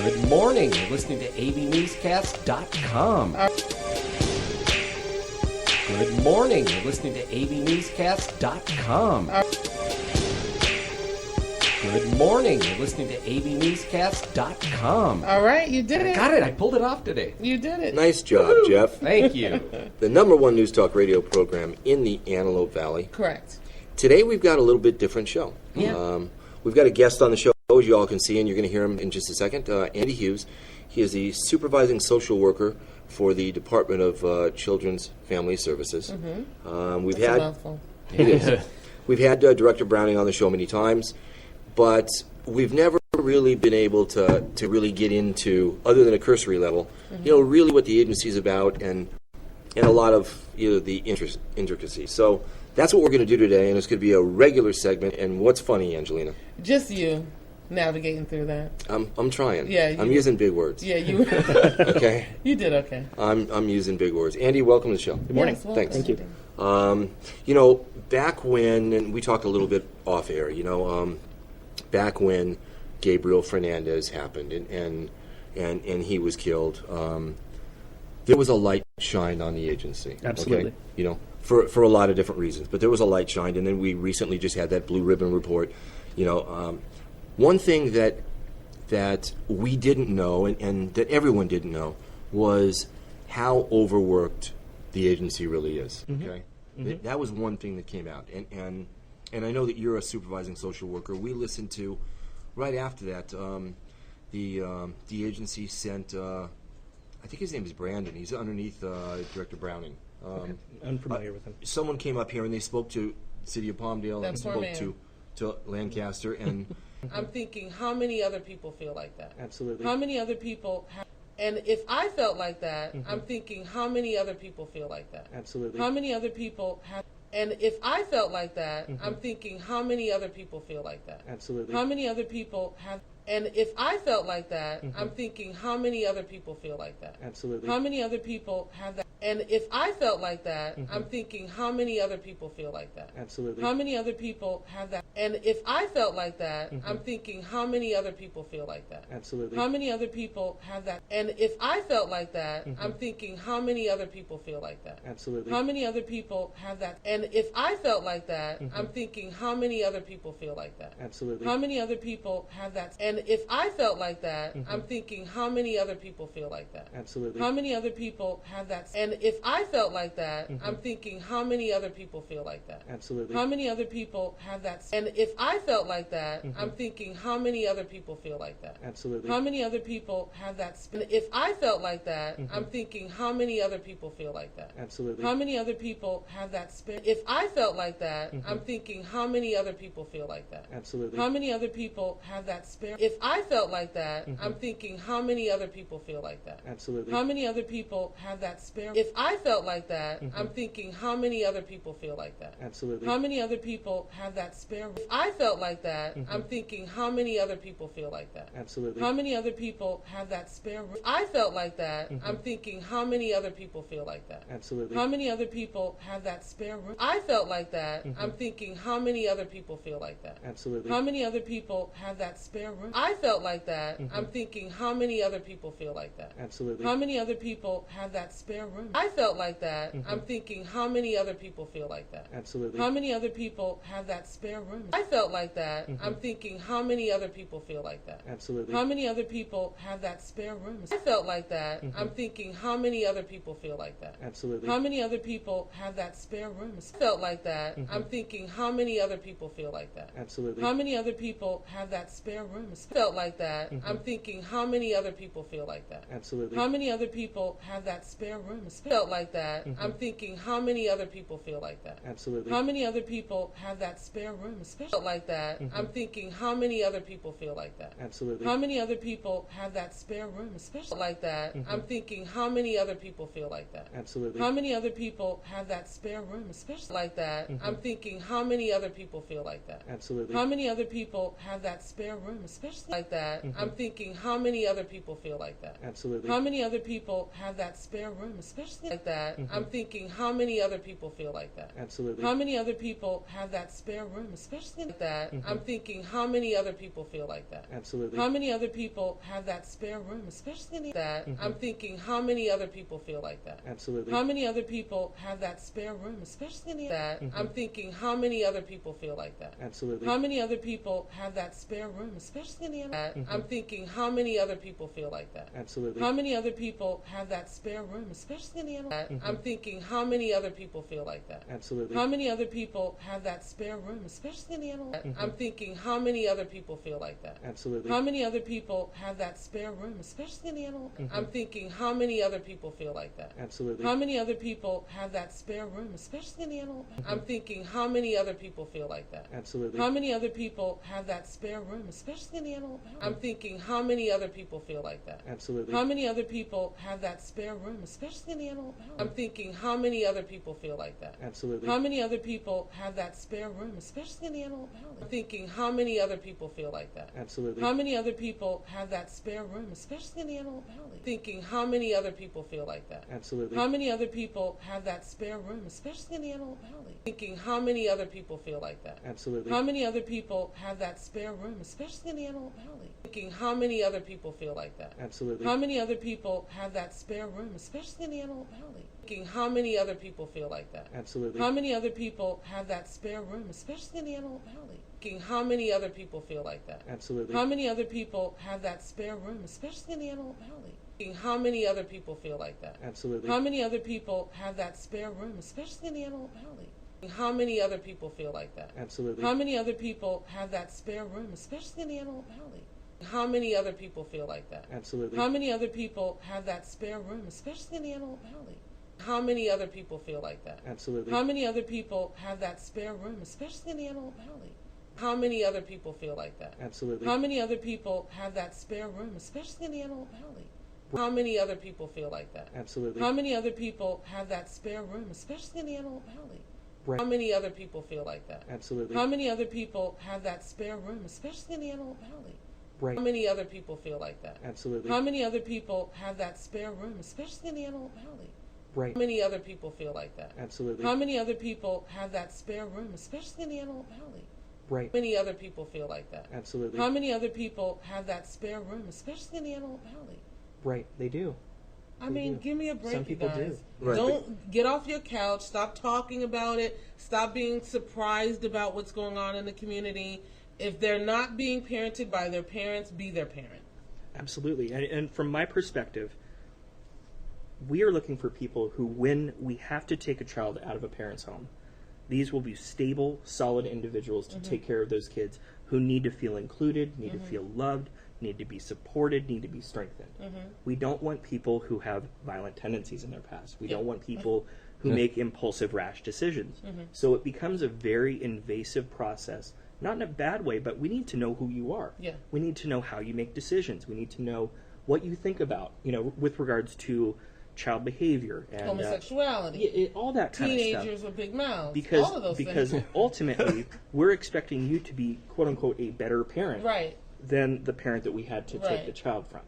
Good morning. You're listening to AVNewsCast.com. Good morning. You're listening to AVNewsCast.com. Good morning. You're listening to AVNewsCast.com. All right, you did it. I got it. I pulled it off today. You did it. Nice job, Jeff. Thank you. The #1 news talk radio program in the Antelope Valley. Correct. Today we've got a little bit different show. Yeah. We've got a guest on the show, as you all can see, and you're going to hear him in just a second. Andy Hughes. He is the supervising social worker for the Department of Children's Family Services. Mm-hmm. That's a mouthful. It is. We've had Director Browning on the show many times, but we've never really been able to really get into, other than a cursory level, really what the agency is about and a lot of the intricacies. So that's what we're going to do today, and it's going to be a regular segment. And what's funny, Angelina? Just you navigating through that. I'm trying. Yeah, I'm using big words. Yeah, you. Okay. You did okay. I'm using big words. Andy, welcome to the show. Good morning. Yes, well, Thanks. Thank you. Back when, and we talked a little bit off air, back when Gabriel Fernandez happened and he was killed, there was a light shined on the agency. Absolutely. Okay? For a lot of different reasons, but there was a light shined, and then we recently just had that blue ribbon report. One thing that we didn't know and that everyone didn't know was how overworked the agency really is. Okay, that was one thing that came out, and I know that you're a supervising social worker. We listened to right after that. The agency sent. I think his name is Brandon. He's underneath Director Browning. Okay. I'm familiar with him. Someone came up here and they spoke to the city of Palmdale and spoke to Lancaster and. I'm thinking, how many other people feel like that? Absolutely. How many other people have, and if I felt like that, I'm thinking, how many other people feel like that? Absolutely. How many other people have, and if I felt like that, I'm thinking, how many other people feel like that? Absolutely. How many other people have, and if I felt like that, I'm thinking, how many other people feel like that? Absolutely. How many other people have that? And if I felt like that, I'm thinking, how many other people feel like that? Absolutely. How many other people have that? And if I felt like that, I'm thinking, how many other people feel like that? Absolutely. How many other people have that? And if I felt like that, I'm thinking, how many other people feel like that? Absolutely. How many other people have that? And if I felt like that, I'm thinking, how many other people feel like that? Absolutely. How many other people have that? And if I felt like that, I'm thinking, how many other people feel like that? Absolutely. How many other people have that? And if I felt like that, I'm thinking, how many other people feel like that? Absolutely. How many other people have that? And if I felt like that, I'm thinking, how many other people feel like that? Absolutely. How many other people have that? And if I felt like that, I'm thinking, how many other people feel like that? Absolutely. How many other people have that spare? If I felt like that, I'm thinking, how many other people feel like that? Absolutely. How many other people have that spare? If I felt like that, I'm thinking, how many other people feel like that? Absolutely. How many other people have that spare? If I felt like that, I'm thinking, how many other people feel like that? Absolutely. How many other people have that spare? If I felt like that, I'm thinking, how many other people feel like that? Absolutely. How many other people have that spare? If I felt like that, I'm thinking, how many other people feel like that? Absolutely. How many other people have that spare room? I felt like that, I'm thinking, how many other people feel like that? Absolutely. How many other people have that spare room? I felt like that, I'm thinking, how many other people feel like that? Absolutely. How many other people have that spare room? I felt like that, I'm thinking, how many other people feel like that? Absolutely. How many other people have that spare room? I felt like that, I'm thinking, how many other people feel like that? Absolutely. How many other people have that spare room? I felt like that, I'm thinking, how many other people feel like that? Absolutely. How many other people have that spare room? I felt like that, I'm thinking, how many other people feel like that? Absolutely. How many other people have that spare room? I felt like that, I'm thinking, how many other people feel like that? Absolutely. How many other people have that spare room? I felt like that, I'm thinking, how many other people feel like that? Absolutely. How many other people have that spare room? I felt like that, I'm thinking, how many other people feel like that? Absolutely. How many other people have that spare room? I felt like that, I'm thinking, how many other people feel like that? Absolutely. How many other people have that spare room? Especially like that, I'm thinking, how many other people feel like that? Absolutely. How many other people have that spare room? Especially like that, I'm thinking, how many other people feel like that? Absolutely. How many other people have that spare room? Especially especially like that. I'm thinking how many other people feel like that. Absolutely. How many other people have that spare room, especially like that. I'm thinking how many other people feel like that. Absolutely. How many other people have that spare room, especially like that. I'm thinking how many other people feel like that. Absolutely. How many other people have that spare room, especially like that. I'm thinking how many other people feel like that. Absolutely. How many other people have that spare room, especially like that. I'm thinking how many other people feel like that. Absolutely. How many other people have that spare room, especially like that. I'm thinking how many other people feel like that. Absolutely. How many other people have that spare room, especially like that. I'm thinking how many other people feel like that. Absolutely. How many other people have that spare room, especially like that. I'm thinking how many other people feel like that. Absolutely. How many other people have that spare room, especially like that. I'm thinking how many other people feel like that. Absolutely. How many other people have that spare room, especially like that. I'm thinking how many other people feel like that. Absolutely. How many other people have that spare room, especially like that. I'm thinking how many other people feel like that. Absolutely. How many other people have that spare room, especially like that. I'm thinking how many other people feel like that. Absolutely. How many other people have that spare room, especially like that. Thinking how many other people feel like that. Absolutely. How many other people have that spare room, especially like that. Thinking how many other people feel like that. Absolutely. How many other people have that spare room, especially like that. Thinking how many other people feel like that. Absolutely. How many other people have that spare room, especially like that. Thinking how many other people feel like that. Absolutely. How many other people have that spare room, especially like that. Thinking how many other people feel like that. Absolutely. How many other people have that spare room, especially like that. Thinking how many other people feel like that. Absolutely. How many other people have that spare room, especially like that. How many other people feel like that. Absolutely. How many other people have that spare room, especially like that. How many other people feel like that. Absolutely. How many other people have that spare room, especially like that. How many other people feel like that. Absolutely. How many other people have that spare room, especially like that. How many other people feel like that. Absolutely. How many other people have that spare room, especially like that. How many other people feel like that. Absolutely. How many other people have that spare room, especially like that. Right. How many other people feel like that. Absolutely. How many other people have that spare room, especially like that. Right. How many other people feel like that. Absolutely. How many other people have that spare room, especially like that. Right. How many other people feel like that. Absolutely. How many other people have that spare room, especially like that. Right. How many other people feel like that. Absolutely. How many other people have that spare room, especially like that. Right. They do. I mean, do. give me a break, Some people you guys. do. Right. Don't get off your couch. Stop talking about it. Stop being surprised about what's going on in the community. If they're not being parented by their parents, be their parent. Absolutely. And from my perspective, we are looking for people who, when we have to take a child out of a parent's home, these will be stable, solid individuals to take care of those kids who need to feel included, need to feel loved, need to be supported, need to be strengthened. We don't want people who have violent tendencies in their past. We don't want people who make impulsive, rash decisions. So it becomes a very invasive process, not in a bad way, but we need to know who you are. Yeah. We need to know how you make decisions. We need to know what you think about, with regards to child behavior and homosexuality, all that kind of stuff. teenagers with big mouths, Because all of those because things. ultimately we're expecting you to be quote unquote a better parent Right. than the parent that we had to take Right. the child from.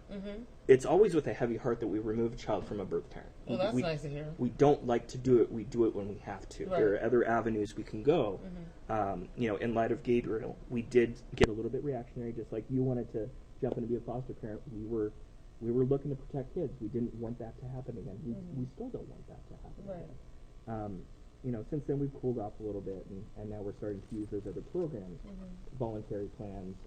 It's always with a heavy heart that we remove a child from a birth parent. Well, that's we, nice to hear. We don't like to do it. We do it when we have to. Right. There are other avenues we can go. In light of Gabriel, we did get a little bit reactionary, just like you wanted to jump in and be a foster parent. We were looking to protect kids. We didn't want that to happen again. We still don't want that to happen again. Since then we've cooled off a little bit, and now we're starting to use those other programs, voluntary plans,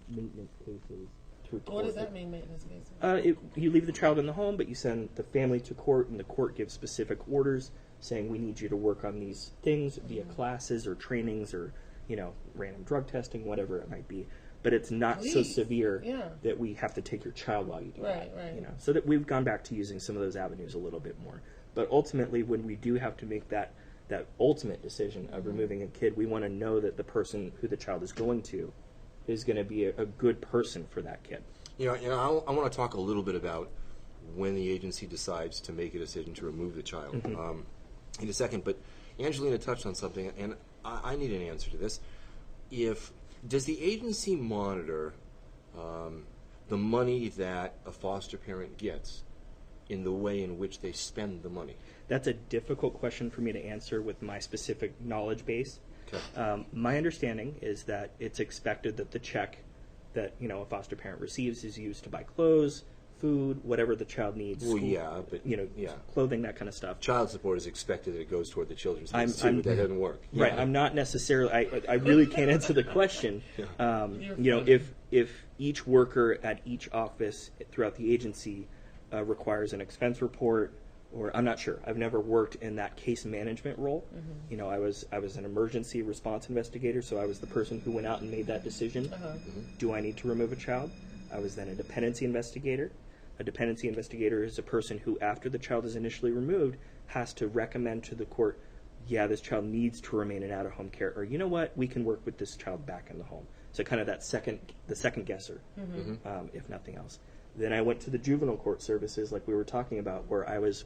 maintenance cases. To What court. does that mean, maintenance cases? You leave the child in the home, but you send the family to court, and the court gives specific orders saying we need you to work on these things via classes or trainings or random drug testing, whatever it might be. But it's not so severe that we have to take your child while you do that. Right. So that we've gone back to using some of those avenues a little bit more. But ultimately, when we do have to make that ultimate decision of removing a kid, we want to know that the person who the child is going to is going to be a good person for that kid. I want to talk a little bit about when the agency decides to make a decision to remove the child in a second. But Angelina touched on something, and I need an answer to this. Does the agency monitor the money that a foster parent gets in the way in which they spend the money? That's a difficult question for me to answer with my specific knowledge base. Okay. My understanding is that it's expected that the check that a foster parent receives is used to buy clothes, food, whatever the child needs. Well, school, yeah, but clothing, that kind of stuff. Child support is expected that it goes toward the children's I'm- needs too, I'm- but that doesn't work. Right. Yeah. I'm not necessarily. I really can't answer the question. If each worker at each office throughout the agency requires an expense report, or I'm not sure. I've never worked in that case management role. I was an emergency response investigator, so I was the person who went out and made that decision. Do I need to remove a child? I was then a dependency investigator. A dependency investigator is a person who, after the child is initially removed, has to recommend to the court, yeah, this child needs to remain in out-of-home care, or you know what, we can work with this child back in the home. So kind of the second guesser, if nothing else. Then I went to the juvenile court services, like we were talking about, where I was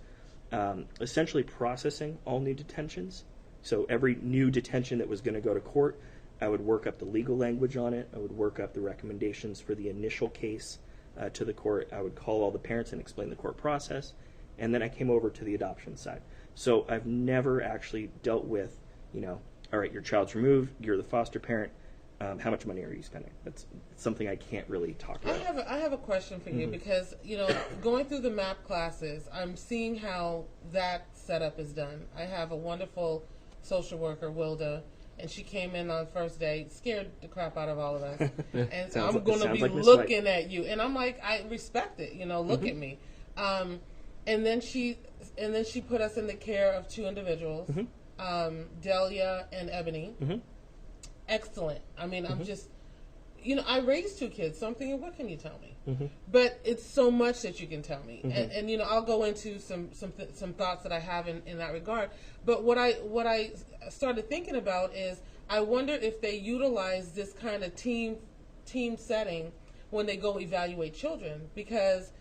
essentially processing all new detentions. So every new detention that was going to go to court, I would work up the legal language on it. I would work up the recommendations for the initial case to the court. I would call all the parents and explain the court process. And then I came over to the adoption side. So I've never actually dealt with, all right, your child's removed, you're the foster parent. How much money are you spending? That's something I can't really talk about. I have a question for you because, going through the MAP classes, I'm seeing how that setup is done. I have a wonderful social worker, Wilda, and she came in on first day, scared the crap out of all of us. And so I'm going to be looking at you. And I'm like, I respect it, look at me. And then she put us in the care of two individuals, Delia and Ebony. Excellent. I mean, I'm just, I raised two kids, so I'm thinking, what can you tell me? But it's so much that you can tell me. And I'll go into some thoughts that I have in that regard. But what I started thinking about is, I wonder if they utilize this kind of team setting when they go evaluate children. Because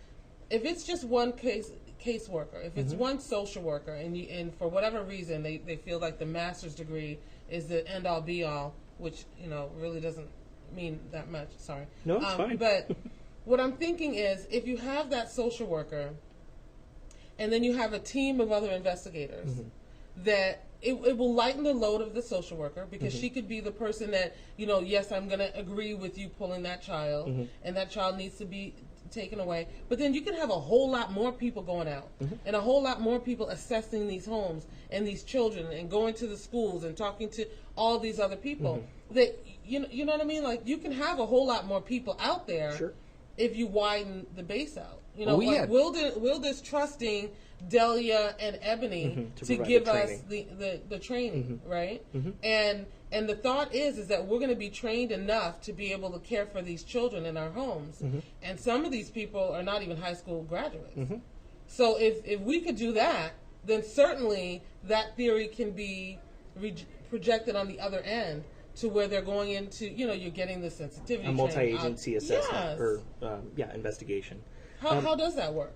if it's just one caseworker, if it's one social worker, and for whatever reason they feel like the master's degree is the end-all be-all, which really doesn't mean that much. Sorry. No, it's fine. But what I'm thinking is, if you have that social worker, and then you have a team of other investigators, that it will lighten the load of the social worker, because she could be the person that, yes, I'm going to agree with you pulling that child, and that child needs to be taken away. But then you can have a whole lot more people going out, and a whole lot more people assessing these homes and these children, and going to the schools and talking to all these other people. That you know what I mean? Like, you can have a whole lot more people out there if you widen the base out. Wilda's trusting Delia and Ebony to give us the training, right? And the thought is that we're going to be trained enough to be able to care for these children in our homes. And some of these people are not even high school graduates. So if we could do that, then certainly that theory can be projected on the other end, to where they're going into, you're getting the sensitivity a multi-agency assessment or investigation. How does that work?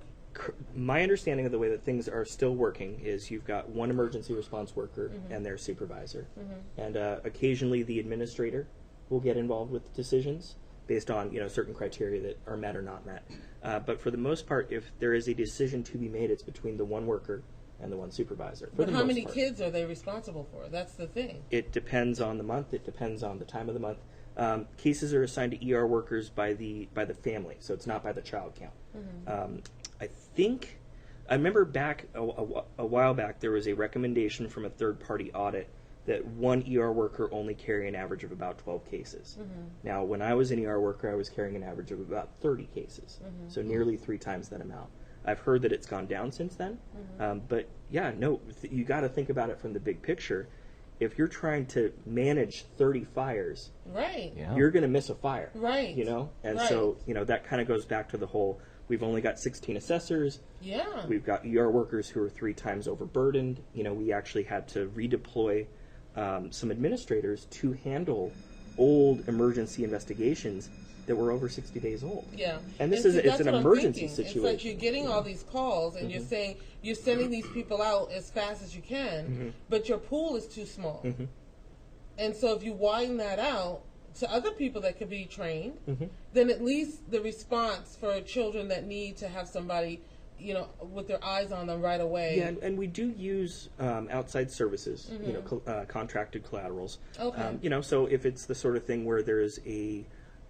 My understanding of the way that things are still working is you've got one emergency response worker and their supervisor. And occasionally the administrator will get involved with decisions based on certain criteria that are met or not met. But for the most part, if there is a decision to be made, it's between the one worker and the one supervisor. But how many kids are they responsible for? That's the thing. It depends on the month. It depends on the time of the month. Cases are assigned to ER workers by the family, so it's not by the child count. I remember back a while back, there was a recommendation from a third-party audit that one ER worker only carry an average of about 12 cases. Now, when I was an ER worker, I was carrying an average of about 30 cases, so nearly 3 times that amount. I've heard that it's gone down since then, but you got to think about it from the big picture. If you're trying to manage 30 fires, you're going to miss a fire, so that kind of goes back to the whole. We've only got 16 assessors. We've got ER workers who are 3 times overburdened. We actually had to redeploy some administrators to handle old emergency investigations that were over 60 days old. And it's an emergency situation. It's like you're getting all these calls, and you're saying you're sending these people out as fast as you can, but your pool is too small. And so if you widen that out to other people that could be trained, then at least the response for children that need to have somebody with their eyes on them right away. Yeah, and we do use outside services, contracted collaterals. Okay. So if it's the sort of thing where there is a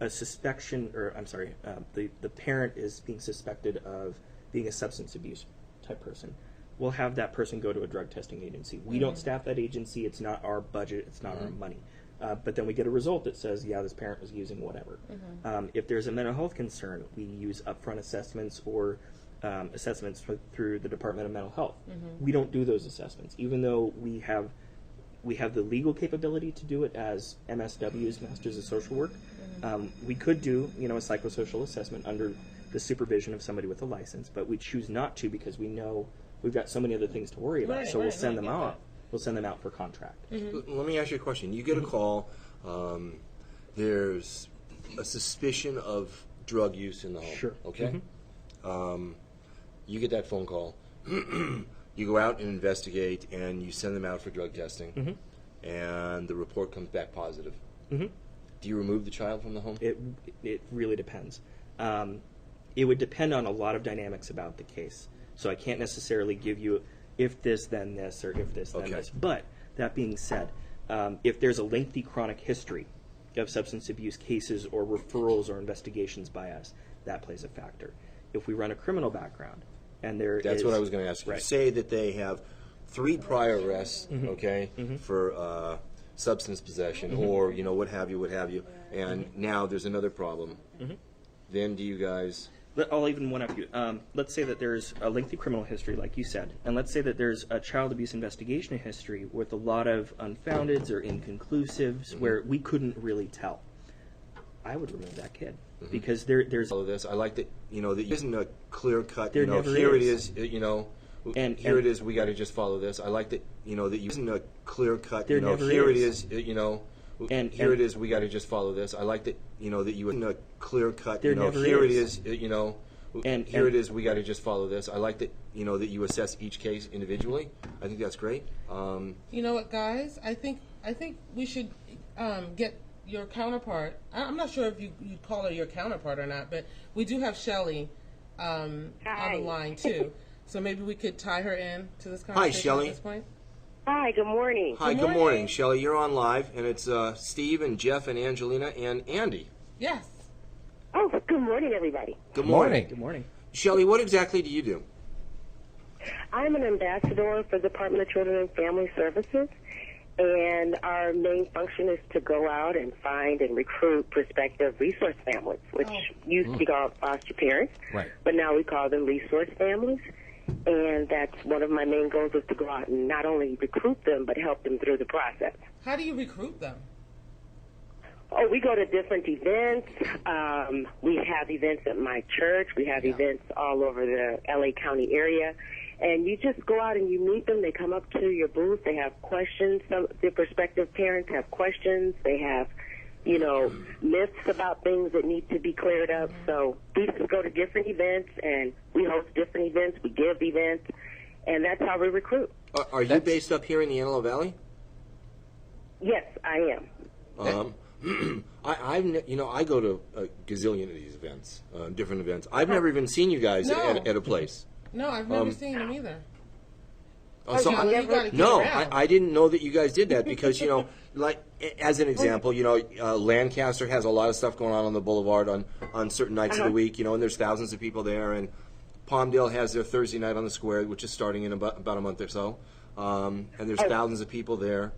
suspicion, or I'm sorry, the parent is being suspected of being a substance abuse type person, we'll have that person go to a drug testing agency. We don't staff that agency. It's not our budget. It's not our money. But then we get a result that says, yeah, this parent was using whatever. If there's a mental health concern, we use upfront assessments or assessments through the Department of Mental Health. We don't do those assessments, even though we have the legal capability to do it as MSWs, Masters of Social Work. We could do, a psychosocial assessment under the supervision of somebody with a license, but we choose not to because we know we've got so many other things to worry about. So we'll send them out. We'll send them out for contract. Let me ask you a question. You get a call. There's a suspicion of drug use in the home. Sure. Okay. You get that phone call. You go out and investigate, and you send them out for drug testing, and the report comes back positive. Do you remove the child from the home? It really depends. It would depend on a lot of dynamics about the case. So I can't necessarily give you if this, then this, or if this, then this. But that being said, if there's a lengthy chronic history of substance abuse cases or referrals or investigations by us, that plays a factor. If we run a criminal background, and That's what I was going to ask you. Right. Say that they have 3 prior arrests, for substance possession, or what have you, and now there's another problem. Then do you guys? I'll even one up you. Let's say that there's a lengthy criminal history, like you said, and let's say that there's a child abuse investigation history with a lot of unfoundeds or inconclusives where we couldn't really tell. I would remove that kid because there's. Follow this. I like that. That isn't a clear cut. There never here is. it is. And here it is. We got to just follow this. I like that. That isn't a clear cut. There never here is. it is. And here it is. We got to just follow this. I like that. That you isn't a clear cut. There never here is. it is. And here it is. We got to just follow this. I like that. That you assess each case individually. I think that's great. You know what, guys? I think we should get your counterpart. I'm not sure if you call her your counterpart or not, but we do have Shelley on the line too. So maybe we could tie her in to this conversation. Hi, Shelley. At this point. Hi, good morning. Hi, good morning, Shelley. You're on live, and it's Steve and Jeff and Angelina and Andy. Yes. Oh, good morning, everybody. Good morning. Good morning. Shelley, what exactly do you do? I'm an ambassador for the Department of Children and Family Services, and our main function is to go out and find and recruit prospective resource families, which used to be called foster parents, Right. but now we call them resource families. And that's one of my main goals, is to go out and not only recruit them, but help them through the process. How do you recruit them? Oh, we go to different events. We have events at my church. We have events all over the LA County area. And you just go out and you meet them. They come up to your booth. They have questions. Some the prospective parents have questions. They have, myths about things that need to be cleared up. So we just go to different events, and we host different events. We give events, and that's how we recruit. Are you based up here in the Antelope Valley? Yes, I am. I go to a gazillion of these events, different events. I've never even seen you guys at a place. No, I've never seen them either. So you gotta get around. I didn't know that you guys did that because, like, as an example, Lancaster has a lot of stuff going on the boulevard on certain nights of the week, and there's thousands of people there, and Palmdale has their Thursday night on the square, which is starting in about a month or so, and there's thousands of people there.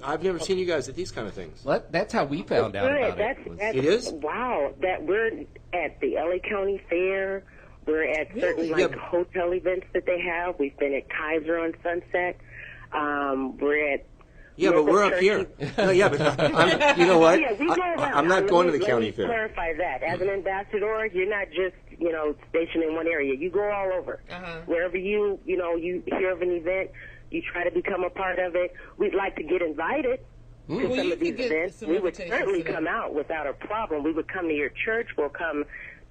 I've never seen you guys at these kind of things. Well, that's how we found out about it. It is? Wow. That we're at the LA County Fair. We're at certain hotel events that they have. We've been at Kaiser on Sunset. We're at but we're up here. No, but you know what? Yeah, we go around. I'm not going to the county fair. Let me clarify that. As an ambassador, you're not just stationed in one area. You go all over. Wherever you hear of an event, you try to become a part of it. We'd like to get invited to some of these events. We would certainly come out without a problem. We would come to your church. We'll come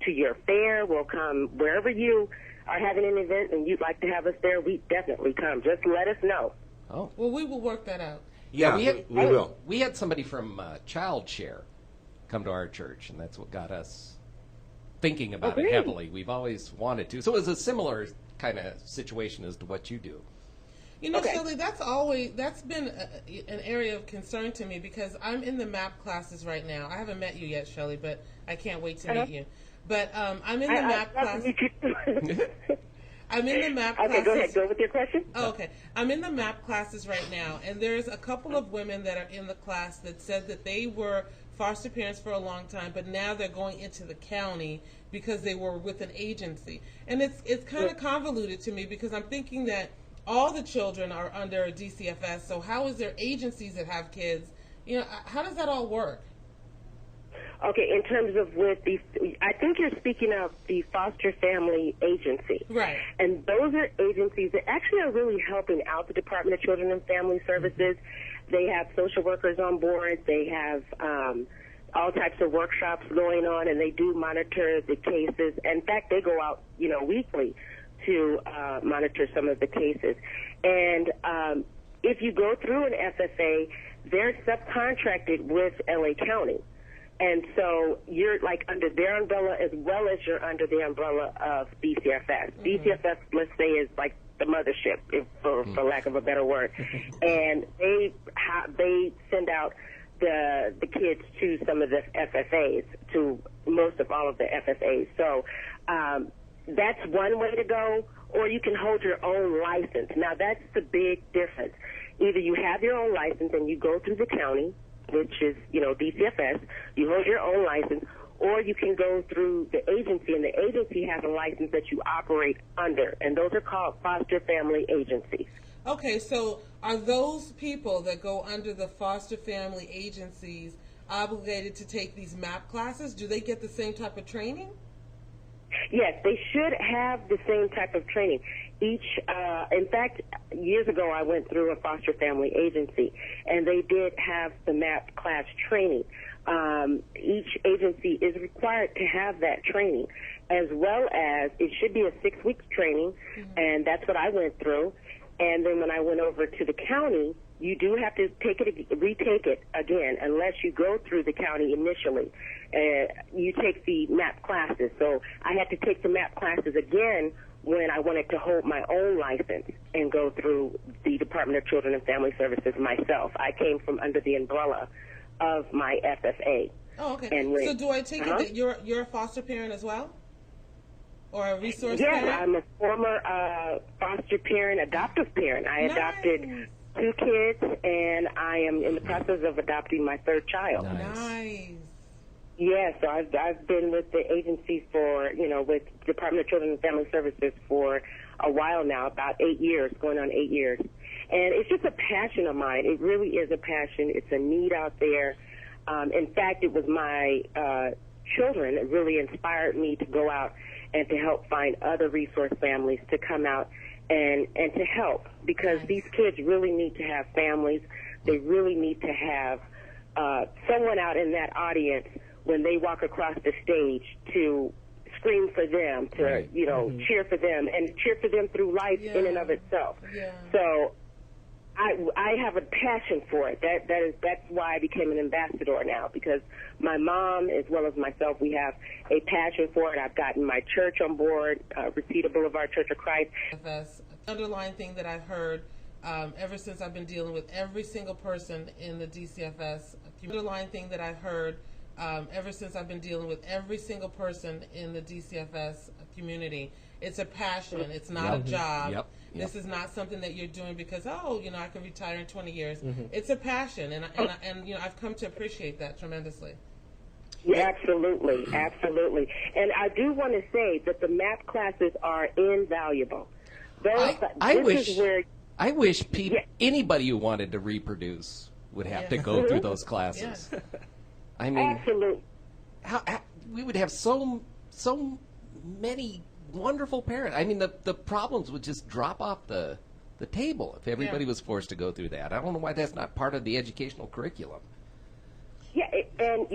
to your fair. We'll come wherever you are having an event and you'd like to have us there. We definitely come. Just let us know. Oh, well, we will work that out. Yeah, we will. We had somebody from Child Share come to our church, and that's what got us thinking about it heavily. We've always wanted to. So it was a similar kind of situation as to what you do. You know, Shelley, that's been an area of concern to me because I'm in the MAP classes right now. I haven't met you yet, Shelley, but I can't wait to meet you. But I'm in the MAP class. I'm in the MAP classes. Okay, go ahead. Go with your question. Oh, okay. I'm in the MAP classes right now, and there's a couple of women that are in the class that said that they were foster parents for a long time, but now they're going into the county because they were with an agency. And it's kind of convoluted to me because I'm thinking that all the children are under a DCFS, so how is there agencies that have kids? You know, how does that all work? Okay, in terms of I think you're speaking of the foster family agency. Right. And those are agencies that actually are really helping out the Department of Children and Family Services. They have social workers on board. They have all types of workshops going on, and they do monitor the cases. In fact, they go out, weekly to monitor some of the cases. And if you go through an FFA, they're subcontracted with LA County. And so you're like under their umbrella as well as you're under the umbrella of DCFS. DCFS, let's say, is like the mothership, for lack of a better word. And they send out the kids to some of the FFAs, to most of all of the FFAs. So that's one way to go, or you can hold your own license. Now, that's the big difference. Either you have your own license and you go through the county, which is, DCFS, you hold your own license, or you can go through the agency, and the agency has a license that you operate under, and those are called foster family agencies. Okay, so are those people that go under the foster family agencies obligated to take these MAP classes? Do they get the same type of training? Yes, they should have the same type of training. In fact, years ago I went through a foster family agency, and they did have the MAP class training. Each agency is required to have that training, as well as it should be a 6-week training, and that's what I went through. And then when I went over to the county, you do have to retake it again, unless you go through the county initially. You take the MAP classes. So I had to take the MAP classes again when I wanted to hold my own license and go through the Department of Children and Family Services myself. I came from under the umbrella of my FFA. Oh, okay. So do I take it that you're a foster parent as well? Or a resource parent? parent? Yes, I'm a former foster parent, adoptive parent. I adopted 2 kids, and I am in the process of adopting my 3rd child. Nice. Yeah, so I've been with the agency for, with Department of Children and Family Services for a while now, about 8 years, going on 8 years. And it's just a passion of mine. It really is a passion. It's a need out there. In fact, it was my children that really inspired me to go out and to help find other resource families to come out and to help, because these kids really need to have families. They really need to have someone out in that audience when they walk across the stage to scream for them, to, cheer for them, and cheer for them through life in and of itself. Yeah. So I have a passion for it. That's why I became an ambassador now, because my mom as well as myself, we have a passion for it. I've gotten my church on board, Reseda Boulevard Church of Christ. The underlying thing that I've heard ever since I've been dealing with every single person in the DCFS, underlying thing that I've heard ever since I've been dealing with every single person in the DCFS community, it's a passion. It's not a job. Yep. This is not something that you're doing because, I can retire in 20 years. It's a passion, and I've come to appreciate that tremendously. Yeah, absolutely. And I do want to say that the MAP classes are invaluable. I wish anybody who wanted to reproduce would have to go through those classes. Yeah. I mean, absolutely. How we would have so many wonderful parents. I mean, the problems would just drop off the table if everybody was forced to go through that. I don't know why that's not part of the educational curriculum. Yeah, and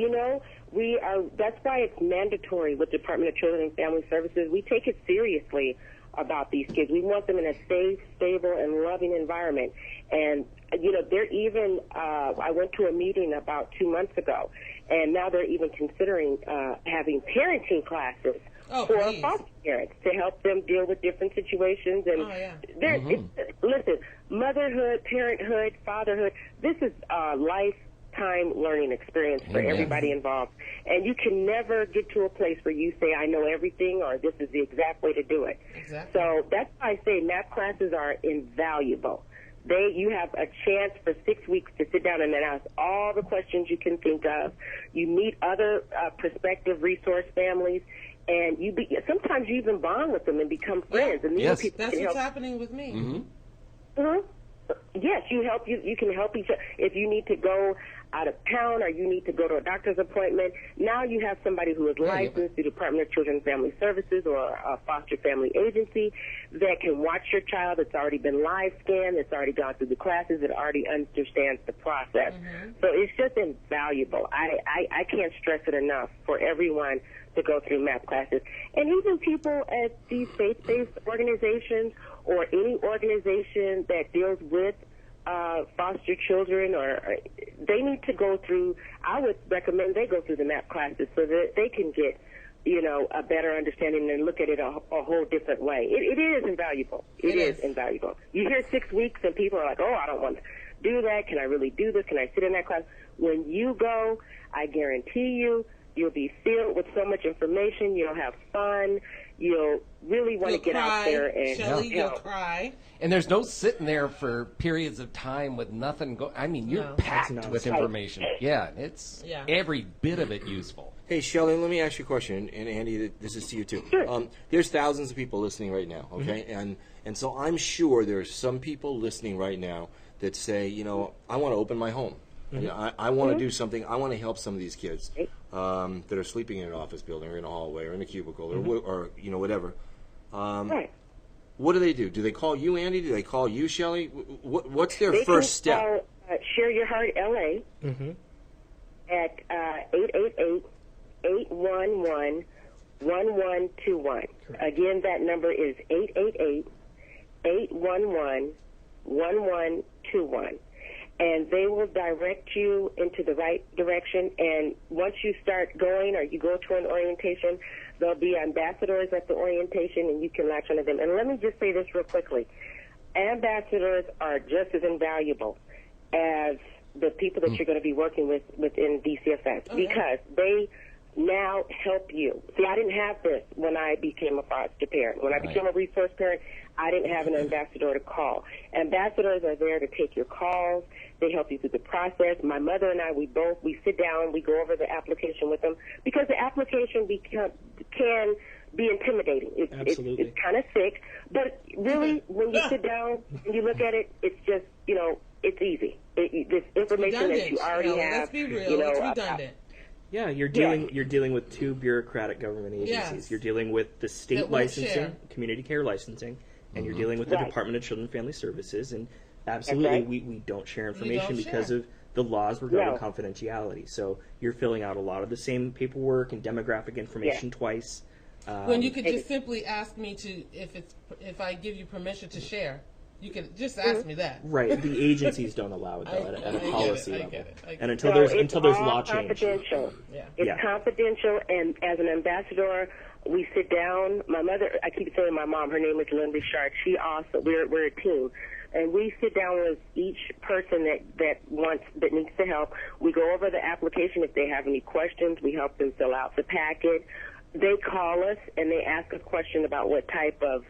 that's why it's mandatory with Department of Children and Family Services. We take it seriously about these kids. We want them in a safe, stable, and loving environment. And, you know, they're even, I went to a meeting about 2 months ago, and now they're even considering having parenting classes for foster parents to help them deal with different situations. And listen, motherhood, parenthood, fatherhood, this is a lifetime learning experience for everybody involved. And you can never get to a place where you say, I know everything, or this is the exact way to do it. Exactly. So that's why I say math classes are invaluable. You have a chance for 6 weeks to sit down and then ask all the questions you can think of. You meet other prospective resource families, and sometimes you even bond with them and become friends. And these people that's what's happening with me. Mm-hmm. Mm-hmm. Yes, you can help each other. If you need to go out of town or you need to go to a doctor's appointment, now you have somebody who is licensed through the Department of Children and Family Services or a foster family agency that can watch your child. It's already been live scanned. It's already gone through the classes. It already understands the process. Mm-hmm. So it's just invaluable. I can't stress it enough for everyone to go through math classes. And even people at these faith-based organizations or any organization that deals with foster children, or they need to go through, I would recommend they go through the MAP classes so that they can get, you know, a better understanding and look at it a whole different way. It is invaluable. It is invaluable. You hear 6 weeks and people are like, oh, I don't want to do that. Can I really do this? Can I sit in that class? When you go, I guarantee you'll be filled with so much information. You'll have fun. You'll really want to get out there and Shelley, you'll cry. And there's no sitting there for periods of time with nothing going. I mean, you're packed with information. Yeah, it's every bit of it useful. Hey, Shelley, let me ask you a question, and Andy, this is to you too. Sure. There's thousands of people listening right now, okay? And so I'm sure there's some people listening right now that say, you know, I want to open my home. You know, I want to do something. I want to help some of these kids that are sleeping in an office building or in a hallway or in a cubicle or you know, whatever. Right. What do? Do they call you, Andy? Do they call you, Shelley? What's their first step? Call, Share Your Heart LA at 888-811-1121. Again, that number is 888-811-1121. And they will direct you into the right direction. And once you start going or you go to an orientation, there'll be ambassadors at the orientation, and you can latch onto them. And let me just say this real quickly. Ambassadors are just as invaluable as the people that you're going to be working with within DCFS because they now help you. See, I didn't have this when I became a foster parent. When I became a resource parent, I didn't have an ambassador to call. Ambassadors are there to take your calls. They help you through the process. My mother and I, we sit down, we go over the application with them because the application can be intimidating. It's kind of thick, but really, when you sit down and you look at it, it's just, you know, it's easy. This information that you already have. Let's be real. You know, it's redundant. Yeah, you're dealing with two bureaucratic government agencies. Yes. You're dealing with the state licensing, community care licensing, and you're dealing with the Department of Children and Family Services. And absolutely, we don't share information because of the laws regarding confidentiality. So you're filling out a lot of the same paperwork and demographic information twice. When you could just simply ask me to, if I give you permission to share. You can just ask me that. Right. The agencies don't allow it though at a policy level. I get it. And until there's law change. Confidential. It's confidential, and as an ambassador, we sit down. My mother, I keep saying my mom, her name is Linda Sharp. She also, we're a team. And we sit down with each person that needs to help. We go over the application. If they have any questions, we help them fill out the packet. They call us and they ask a question about what type of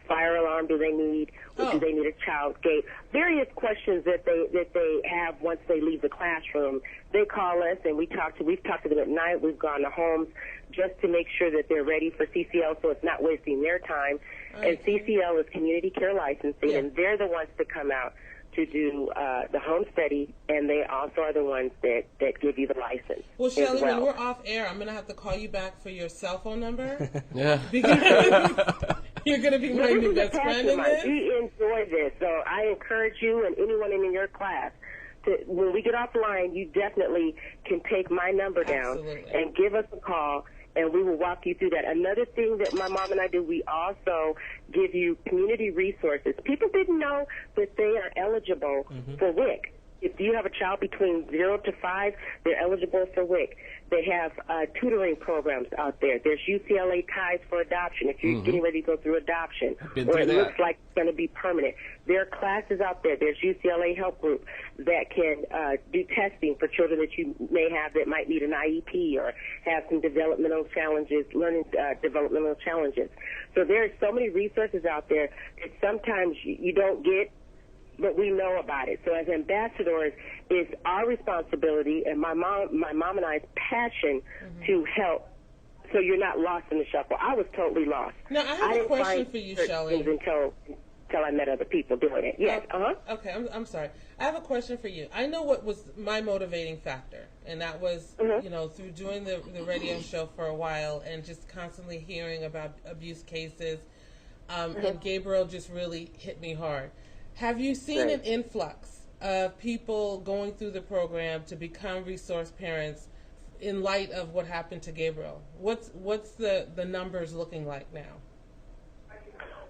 fire alarm do they need, or do they need a child gate, various questions that they have once they leave the classroom. They call us and we've talked to them at night. We've gone to homes just to make sure that they're ready for CCL, so it's not wasting their time. And CCL is Community Care Licensing, and they're the ones that come out to do the home study, and they also are the ones that give you the license. Well, Shelley, when we're off air, I'm going to have to call you back for your cell phone number. Because you're going to be my new best friend in this. We enjoy this, so I encourage you and anyone in your class to, when we get off the line, you definitely can take my number down and give us a call, and we will walk you through that. Another thing that my mom and I do, we also give you community resources. People didn't know that they are eligible for WIC. If you have a child between 0 to 5, they're eligible for WIC. They have tutoring programs out there. There's UCLA Ties for Adoption if you're getting ready to go through adoption, or it looks like it's going to be permanent. There are classes out there. There's UCLA Help Group that can do testing for children that you may have that might need an IEP or have some developmental challenges, learning developmental challenges. So there are so many resources out there that sometimes you don't get, but we know about it. So as ambassadors, it's our responsibility and my mom and I's passion to help, so you're not lost in the shuffle. I was totally lost. Now, I have a question for you, Shelley. Until I met other people doing it. Yes. Okay, I'm sorry. I have a question for you. I know what was my motivating factor, and that was, through doing the radio show for a while and just constantly hearing about abuse cases, and Gabriel just really hit me hard. Have you seen an influx of people going through the program to become resource parents in light of what happened to Gabriel? What's the numbers looking like now?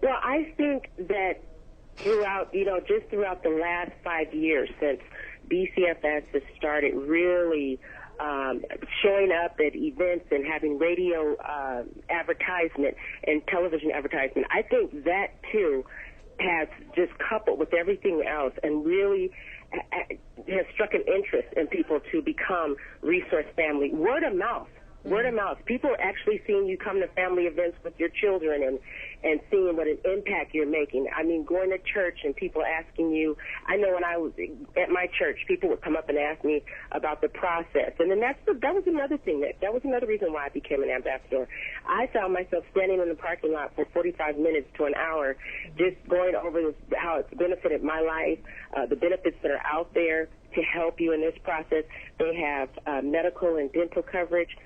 Well, I think that throughout the last 5 years since DCFS has started really showing up at events and having radio advertisement and television advertisement, I think that too has just coupled with everything else and really has struck an interest in people to become resource family. Word of mouth. People are actually seeing you come to family events with your children and seeing what an impact you're making. I mean, going to church and people asking you. I know when I was at my church, people would come up and ask me about the process. And then that was another thing. That was another reason why I became an ambassador. I found myself standing in the parking lot for 45 minutes to an hour just going over how it's benefited my life, the benefits that are out there to help you in this process. They have medical and dental coverage.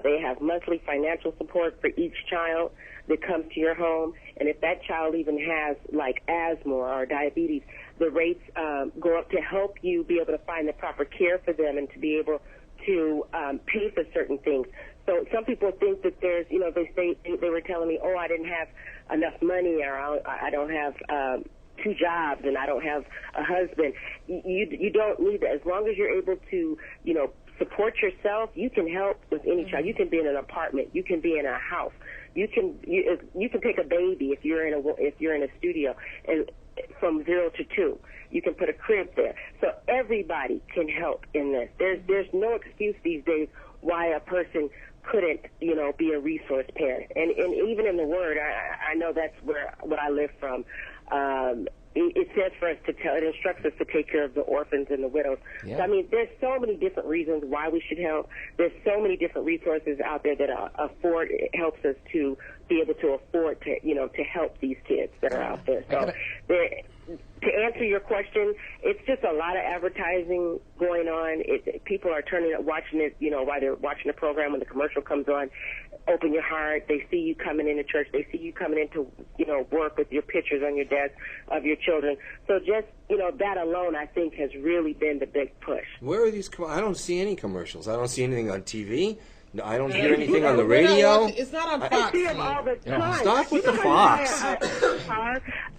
They have monthly financial support for each child that comes to your home. And if that child even has like asthma or diabetes, the rates go up to help you be able to find the proper care for them and to be able to pay for certain things. So some people think that there's, they were telling me, I didn't have enough money, or I don't have 2 jobs and I don't have a husband. You don't need that. As long as you're able to, support yourself, you can help with any child. You can be in an apartment. You can be in a house. You can take a baby if you're in a studio, and from 0 to 2. You can put a crib there. So everybody can help in this. There's no excuse these days why a person couldn't, be a resource parent. And even in the Word, I know that's what I live from. It says for us it instructs us to take care of the orphans and the widows. Yeah. So, I mean, there's so many different reasons why we should help. There's so many different resources out there that helps us to be able to afford to help these kids that are out there. So to answer your question, it's just a lot of advertising going on. People are watching it, while they're watching the program when the commercial comes on. Open your heart. They see you coming into church. They see you coming into, work with your pictures on your desk of your children. So just, that alone, I think, has really been the big push. Where are these? I don't see any commercials. I don't see anything on TV. No, I don't hear anything on the radio. It's not on Fox. I see them all the time. Stop with the Fox.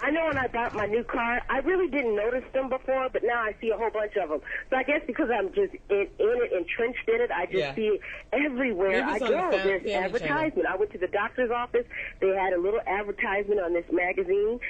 I know when I bought my new car, I really didn't notice them before, but now I see a whole bunch of them. So I guess because I'm just in it, entrenched in it, I just see it everywhere I go. There's advertisement. I went to the doctor's office. They had a little advertisement on this magazine.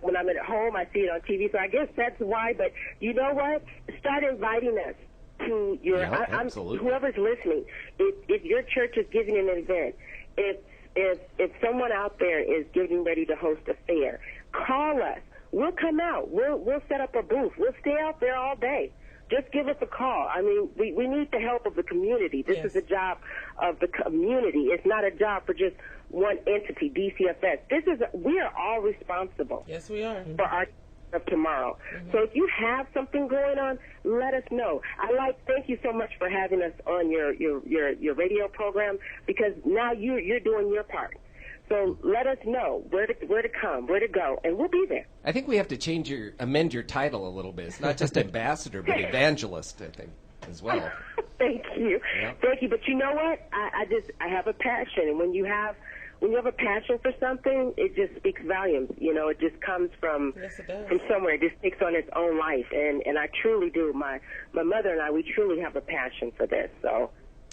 When I'm at home, I see it on TV. So I guess that's why. But you know what? Start inviting us to your whoever's listening. If your church is giving an event, if someone out there is getting ready to host a fair, call us. We'll come out. We'll set up a booth. We'll stay out there all day. Just give us a call. I mean, we need the help of the community. This is a job of the community. It's not a job for just one entity, DCFS. We are all responsible. Yes, we are. For our of tomorrow. So if you have something going on, let us know. Thank you so much for having us on your radio program, because now you're doing your part. So let us know where to come, where to go, and we'll be there. I think we have to amend your title a little bit. It's not just ambassador, but evangelist, I think. as well. Thank you. Yep. Thank you. But you know what? I have a passion, and when you have a passion for something, it just speaks volumes. You know, it just comes from Yes, it does. from somewhere. It just takes on its own life, and I truly do. My mother and I, we truly have a passion for this. So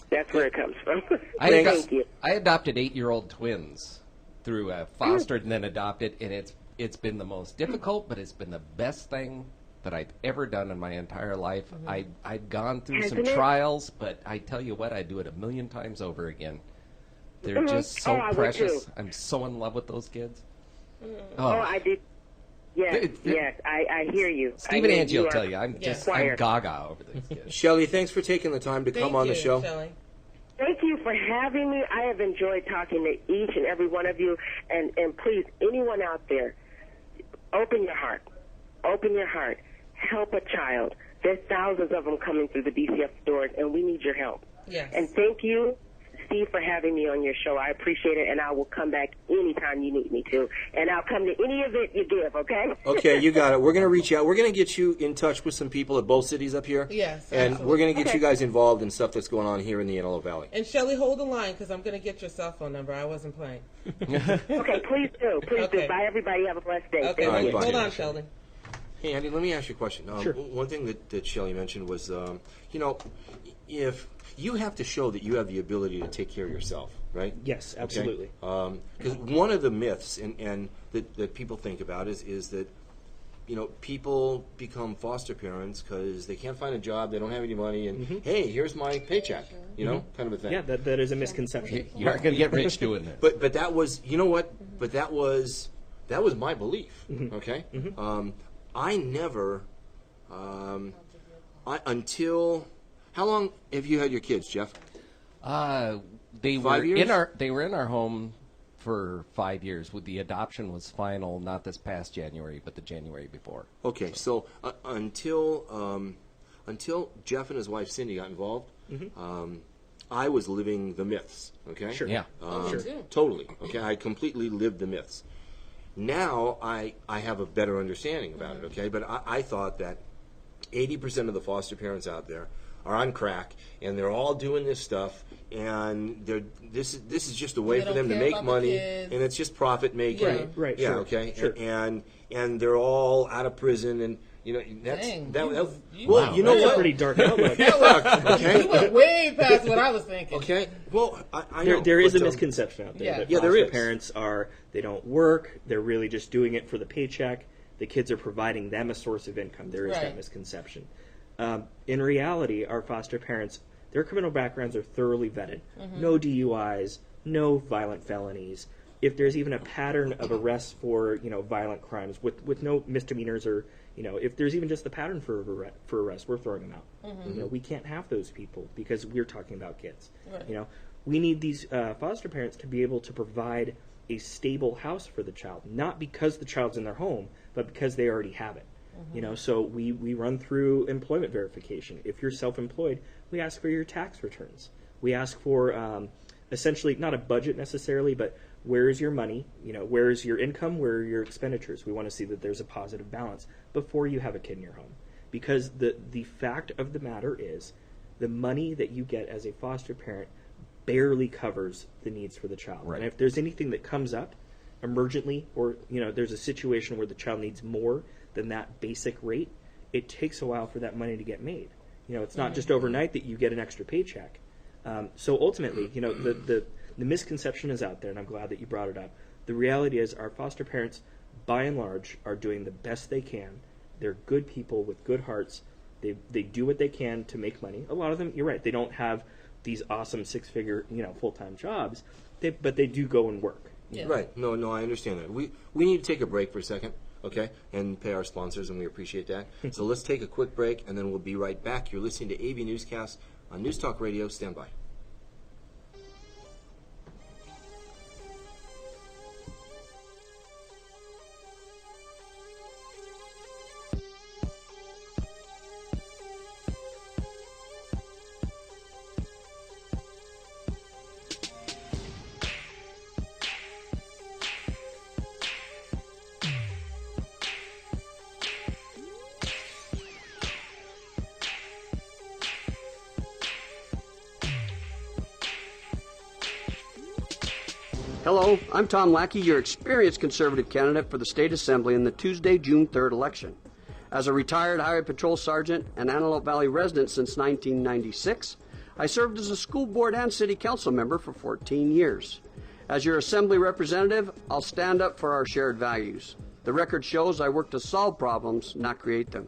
that's where it comes from. Thank you. I adopted 8-year-old twins through fostered and then adopted, and it's been the most difficult, but it's been the best thing that I've ever done in my entire life. I've gone through some trials, but I tell you what, I'd do it 1,000,000 times over again. They're just so precious. I'm so in love with those kids. Oh, I did. Yes, yes, I hear you. Steve and Angie will tell you, I'm gaga over these kids. Shelley, thanks for taking the time to come on the show. Shelley. Thank you for having me. I have enjoyed talking to each and every one of you. And please, anyone out there, open your heart. Open your heart. Help a child. There's thousands of them coming through the DCF doors, and we need your help. Yes. And thank you, Steve, for having me on your show. I appreciate it, and I will come back anytime you need me to. And I'll come to any event you give, okay? Okay, you got it. We're going to reach out. We're going to get you in touch with some people at both cities up here. Yes, and absolutely. we're going to get you guys involved in stuff that's going on here in the Antelope Valley. And Shelley, hold the line because I'm going to get your cell phone number. I wasn't playing. Okay, please do. Please do. Bye, everybody. Have a blessed day. Okay, All right, bye. hold on, Shelley. Hey, Andy, let me ask you a question. Sure. One thing that Shelley mentioned was, if you have to show that you have the ability to take care of yourself, right? Yes, absolutely. Because one of the myths and that people think about is that, people become foster parents because they can't find a job, they don't have any money, and hey, here's my paycheck, kind of a thing. Yeah, that is a misconception. You aren't going to get rich doing this. But that was, you know what? But that was my belief. Okay. I never, until how long have you had your kids, Jeff? They 5 were years? They were in our home for 5 years. With the adoption was final, not this past January, but the January before. Okay, so until Jeff and his wife Cindy got involved, I was living the myths. Okay, Sure. Yeah. Totally. Okay, I completely lived the myths. Now I have a better understanding about it. Okay, but I thought that 80% of the foster parents out there are on crack, and they're all doing this stuff, and this is just a way They for them to don't care make about the money, kids. and it's just profit making. Right, Yeah. sure, Okay. sure. And they're all out of prison, and that's Dang, well, you know That's what? a pretty dark outlook. Okay. You went way past what I was thinking. Okay. Well, I know. There is a but, misconception out there Yeah. that Yeah, there foster is. parents they don't work, they're really just doing it for the paycheck. The kids are providing them a source of income. There is that Right. misconception. In reality, our foster parents, their criminal backgrounds are thoroughly vetted. No DUIs, no violent felonies. If there's even a pattern of arrests for violent crimes with no misdemeanors, or if there's even just the pattern for arrest, we're throwing them out. We can't have those people because we're talking about kids. Right. We need these foster parents to be able to provide a stable house for the child, not because the child's in their home, but because they already have it. So we run through employment verification. If you're self-employed, we ask for your tax returns. We ask for essentially not a budget necessarily, but where is your money? Where is your income? Where are your expenditures? We want to see that there's a positive balance before you have a kid in your home. Because the fact of the matter is the money that you get as a foster parent barely covers the needs for the child. Right. And if there's anything that comes up emergently, or there's a situation where the child needs more than that basic rate, it takes a while for that money to get made. It's not just overnight that you get an extra paycheck. So ultimately, the misconception is out there, and I'm glad that you brought it up. The reality is our foster parents, by and large, are doing the best they can. They're good people with good hearts. They do what they can to make money. A lot of them, you're right, they don't have these awesome six-figure, full-time jobs, but they do go and work. Yeah. Right. No, I understand that. We need to take a break for a second, okay, and pay our sponsors, and we appreciate that. So let's take a quick break, and then we'll be right back. You're listening to AV Newscast on News Talk Radio. Stand by. Hello, I'm Tom Lackey, your experienced conservative candidate for the State Assembly in the Tuesday, June 3rd election. As a retired Highway Patrol Sergeant and Antelope Valley resident since 1996, I served as a school board and city council member for 14 years. As your Assembly representative, I'll stand up for our shared values. The record shows I work to solve problems, not create them.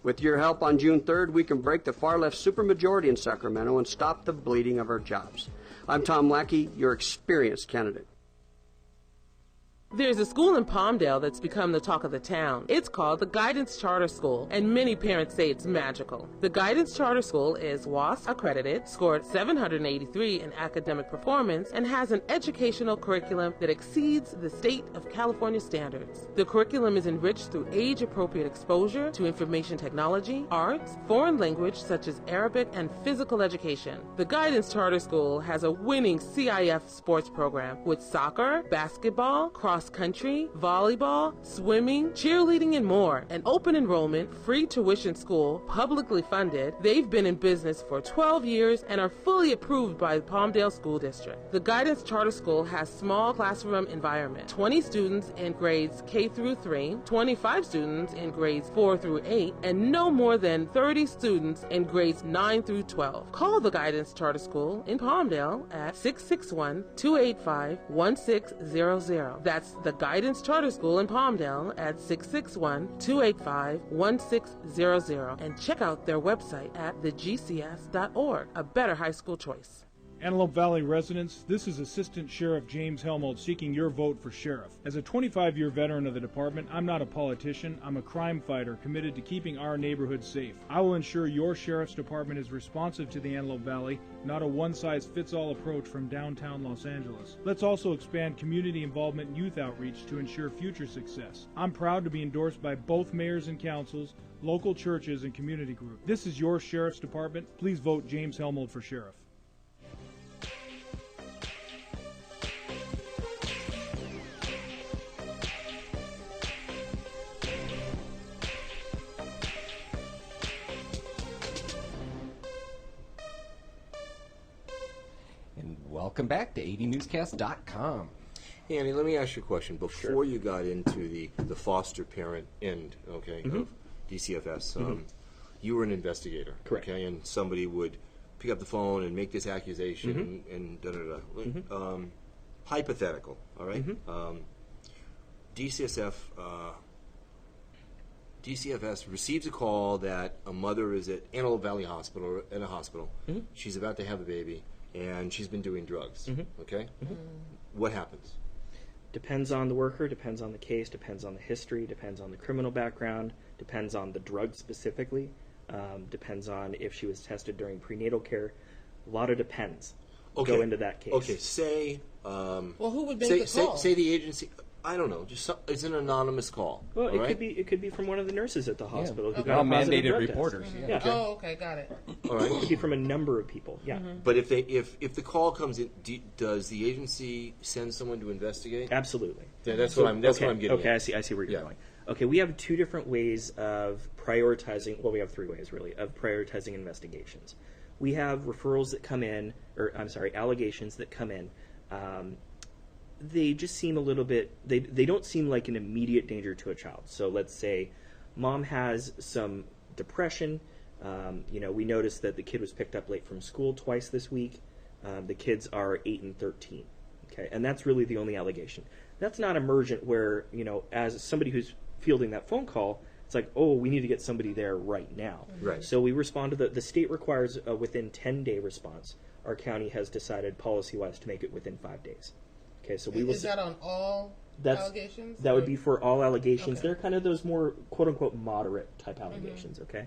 With your help on June 3rd, we can break the far-left supermajority in Sacramento and stop the bleeding of our jobs. I'm Tom Lackey, your experienced candidate. There's a school in Palmdale that's become the talk of the town. It's called the Guidance Charter School, and many parents say it's magical. The Guidance Charter School is WASP accredited, scored 783 in academic performance, and has an educational curriculum that exceeds the state of California standards. The curriculum is enriched through age-appropriate exposure to information technology, arts, foreign language such as Arabic, and physical education. The Guidance Charter School has a winning CIF sports program with soccer, basketball, cross-country, volleyball, swimming, cheerleading, and more. An open enrollment, free tuition school, publicly funded. They've been in business for 12 years and are fully approved by the Palmdale School District. The Guidance Charter School has small classroom environment, 20 students in grades K through 3, 25 students in grades 4 through 8, and no more than 30 students in grades 9 through 12. Call the Guidance Charter School in Palmdale at 661-285-1600. That's the Guidance Charter School in Palmdale at 661-285-1600. And check out their website at thegcs.org. A better high school choice. Antelope Valley residents, this is Assistant Sheriff James Helmold seeking your vote for sheriff. As a 25-year veteran of the department, I'm not a politician, I'm a crime fighter committed to keeping our neighborhood safe. I will ensure your sheriff's department is responsive to the Antelope Valley, not a one-size-fits-all approach from downtown Los Angeles. Let's also expand community involvement and youth outreach to ensure future success. I'm proud to be endorsed by both mayors and councils, local churches, and community groups. This is your sheriff's department. Please vote James Helmold for sheriff. Welcome back to AVNewsCast.com. Hey, Annie, let me ask you a question. Before you got into the foster parent end, okay, of DCFS, you were an investigator. Correct. Okay, and somebody would pick up the phone and make this accusation and da-da-da. Hypothetical, all right? DCFS receives a call that a mother is at Antelope Valley Hospital, or in a hospital. She's about to have a baby, and she's been doing drugs. Okay? What happens? Depends on the worker, depends on the case, depends on the history, depends on the criminal background, depends on the drug specifically, depends on if she was tested during prenatal care. A lot of depends go into that case. Okay, say... well, who would make the call? Say the agency... I don't know. It's an anonymous call. Well, it could be from one of the nurses at the hospital who all got a positive mandated drug reporters. test. Yeah. Oh, okay, got it. All right. It could be from a number of people. Yeah. But if the call comes in, does the agency send someone to investigate? Absolutely. Yeah, that's what I'm getting. Okay, at. I see where you're going. Okay, we have two different ways of prioritizing. Well, we have three ways really of prioritizing investigations. We have referrals that come in, allegations that come in. They just seem a little bit, they don't seem like an immediate danger to a child. So let's say mom has some depression. We noticed that the kid was picked up late from school twice this week. The kids are 8 and 13. Okay, and that's really the only allegation. That's not emergent where, as somebody who's fielding that phone call, it's like, oh, we need to get somebody there right now. Right. So we respond to the state requires a within 10-day response. Our county has decided policy-wise to make it within 5 days. Okay, so we will. Is that on all allegations? That would be for all allegations. Okay. They're kind of those more quote-unquote moderate type allegations. Okay,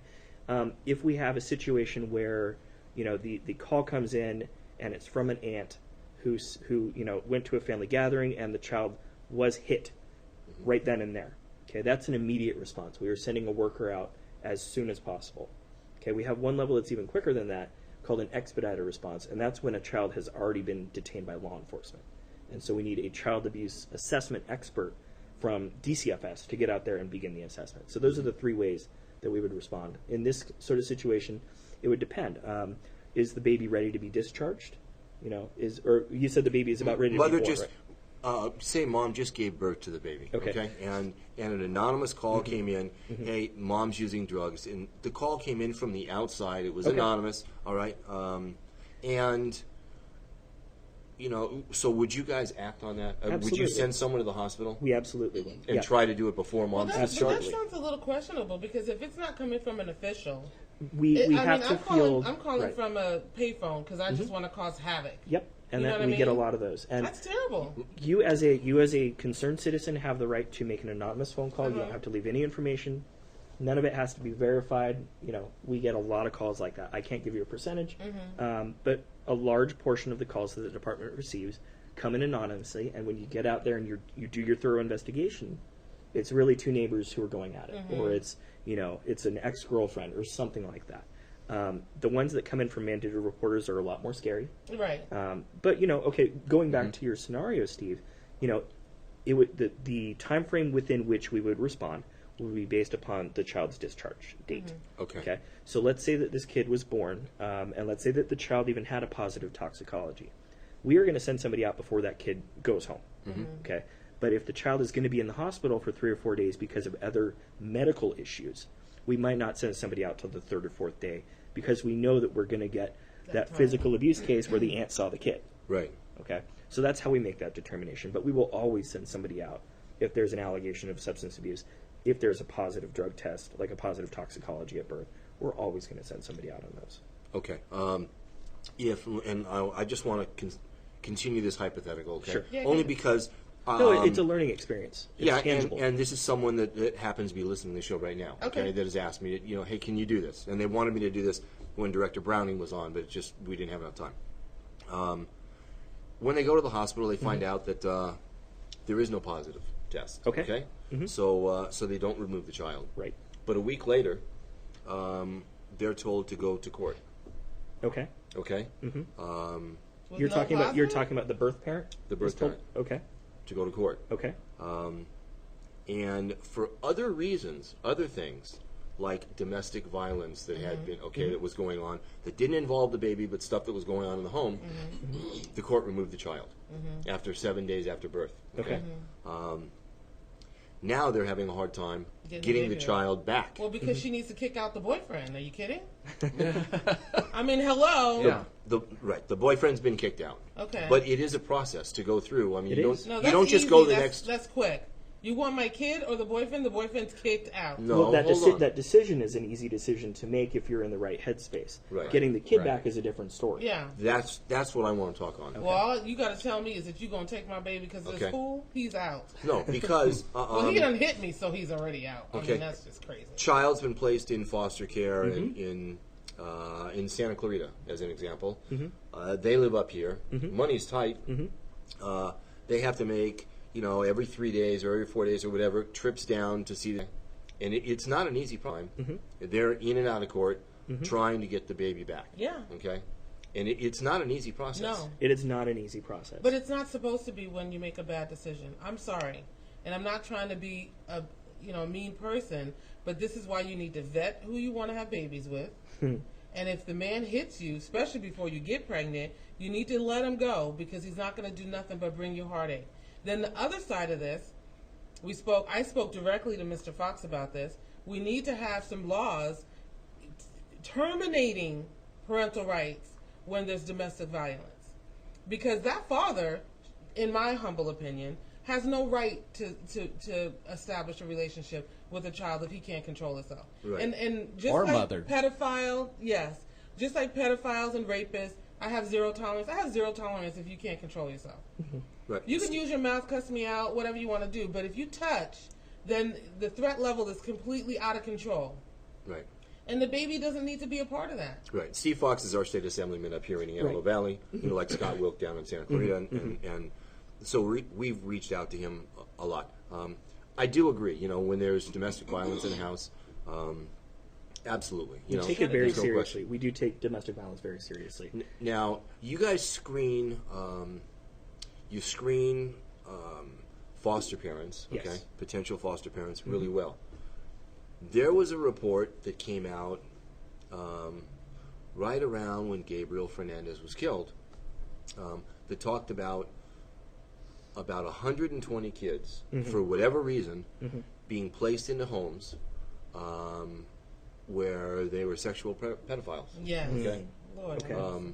if we have a situation where the call comes in and it's from an aunt who went to a family gathering and the child was hit right then and there. Okay, that's an immediate response. We are sending a worker out as soon as possible. Okay, we have one level that's even quicker than that called an expedited response, and that's when a child has already been detained by law enforcement. And so we need a child abuse assessment expert from DCFS to get out there and begin the assessment. So those are the three ways that we would respond. In this sort of situation, it would depend. Is the baby ready to be discharged? Or you said the baby is about ready to be born, right? say mom just gave birth to the baby, Okay. and an anonymous call came in, hey, mom's using drugs, and the call came in from the outside. It was anonymous, all right, and so would you guys act on that? Would you Absolutely. send someone to the hospital We absolutely will. and try to do it before mom's That discharged? sounds a little questionable because if it's not coming from an official, We have to feel. I'm calling right. from a payphone because I just want to cause havoc. Yep, and You know that what I we get a mean? lot of those. And That's terrible. you as a concerned citizen have the right to make an anonymous phone call. You Uh-huh. don't have to leave any information. None of it has to be verified. We get a lot of calls like that. I can't give you a percentage, but a large portion of the calls that the department receives come in anonymously. And when you get out there and you do your thorough investigation, it's really two neighbors who are going at it, or it's it's an ex-girlfriend or something like that. The ones that come in from mandated reporters are a lot more scary. Right. But going back to your scenario, Steve, it would the time frame within which we would respond would be based upon the child's discharge date. Okay. So let's say that this kid was born, and let's say that the child even had a positive toxicology. We are going to send somebody out before that kid goes home. Okay. But if the child is going to be in the hospital for 3 or 4 days because of other medical issues, we might not send somebody out till the 3rd or 4th day because we know that we're going to get that physical abuse case where the aunt saw the kid. Right. Okay, so that's how we make that determination. But we will always send somebody out if there's an allegation of substance abuse. If there's a positive drug test, like a positive toxicology at birth, we're always going to send somebody out on those. Okay. I just want to continue this hypothetical, okay? Sure. Yeah, Only yeah. because... No, it's a learning experience. It's yeah, tangible. and this is someone that happens to be listening to the show right now, Okay. that has asked me, hey, can you do this? And they wanted me to do this when Director Browning was on, but we didn't have enough time. When they go to the hospital, they find out that there is no positive test. Okay. So they don't remove the child. Right. But a week later, they're told to go to court. Okay. Okay. With You're no talking positive? about the birth parent. The birth is told- parent. Okay. To go to court. Okay. And for other reasons, other things, like domestic violence that had been, that was going on, that didn't involve the baby, but stuff that was going on in the home, the court removed the child after 7 days after birth. Okay. Now they're having a hard time getting the child back. Well, because she needs to kick out the boyfriend. Are you kidding? I mean, hello. Yeah. The boyfriend's been kicked out. Okay. But it is a process to go through. I mean, It you is. No, don't that's you don't just easy. go the That's- next. That's quick. You want my kid or the boyfriend? The boyfriend's kicked out. No, Well, that hold on. that decision is an easy decision to make if you're in the right headspace. Right. Getting the kid Right. back is a different story. Yeah. That's what I want to talk on. Well, all you got to tell me is that you're going to take my baby because it's Okay. cool. He's out. No, because Well, he done hit me, so he's already out. I Okay. mean, that's just crazy. child's been placed in foster care in Santa Clarita, as an example. They live up here. Money's tight. They have to make every 3 days or every 4 days or whatever trips down to see them, and it's not an easy problem. They're in and out of court trying to get the baby back. Yeah. Okay, and it's not an easy process. No. It is not an easy process. But it's not supposed to be when you make a bad decision. I'm sorry. And I'm not trying to be a mean person, but this is why you need to vet who you want to have babies with. And if the man hits you, especially before you get pregnant, you need to let him go because he's not going to do nothing but bring you heartache. Then the other side of this, I spoke directly to Mr. Fox about this. We need to have some laws terminating parental rights when there's domestic violence. Because that father, in my humble opinion, has no right to establish a relationship with a child if he can't control himself. Right. And just Or like mother. pedophile, yes. Just like pedophiles and rapists, I have zero tolerance. I have zero tolerance if you can't control yourself. Right. You can use your mouth, cuss me out, whatever you want to do, but if you touch, then the threat level is completely out of control. Right. And the baby doesn't need to be a part of that. Right. Steve Fox is our state assemblyman up here in the Antelope Valley, like Scott Wilk down in Santa Clarita, and so we've reached out to him a lot. I do agree. When there's domestic violence in the house, absolutely. we take it very there's no seriously. question. We do take domestic violence very seriously. Now, you guys screen. You screen foster parents, Yes. okay, potential foster parents, really well. There was a report that came out right around when Gabriel Fernandez was killed that talked about about 120 kids, for whatever reason, being placed into homes where they were sexual pedophiles. Yes. Okay. Lord. Okay.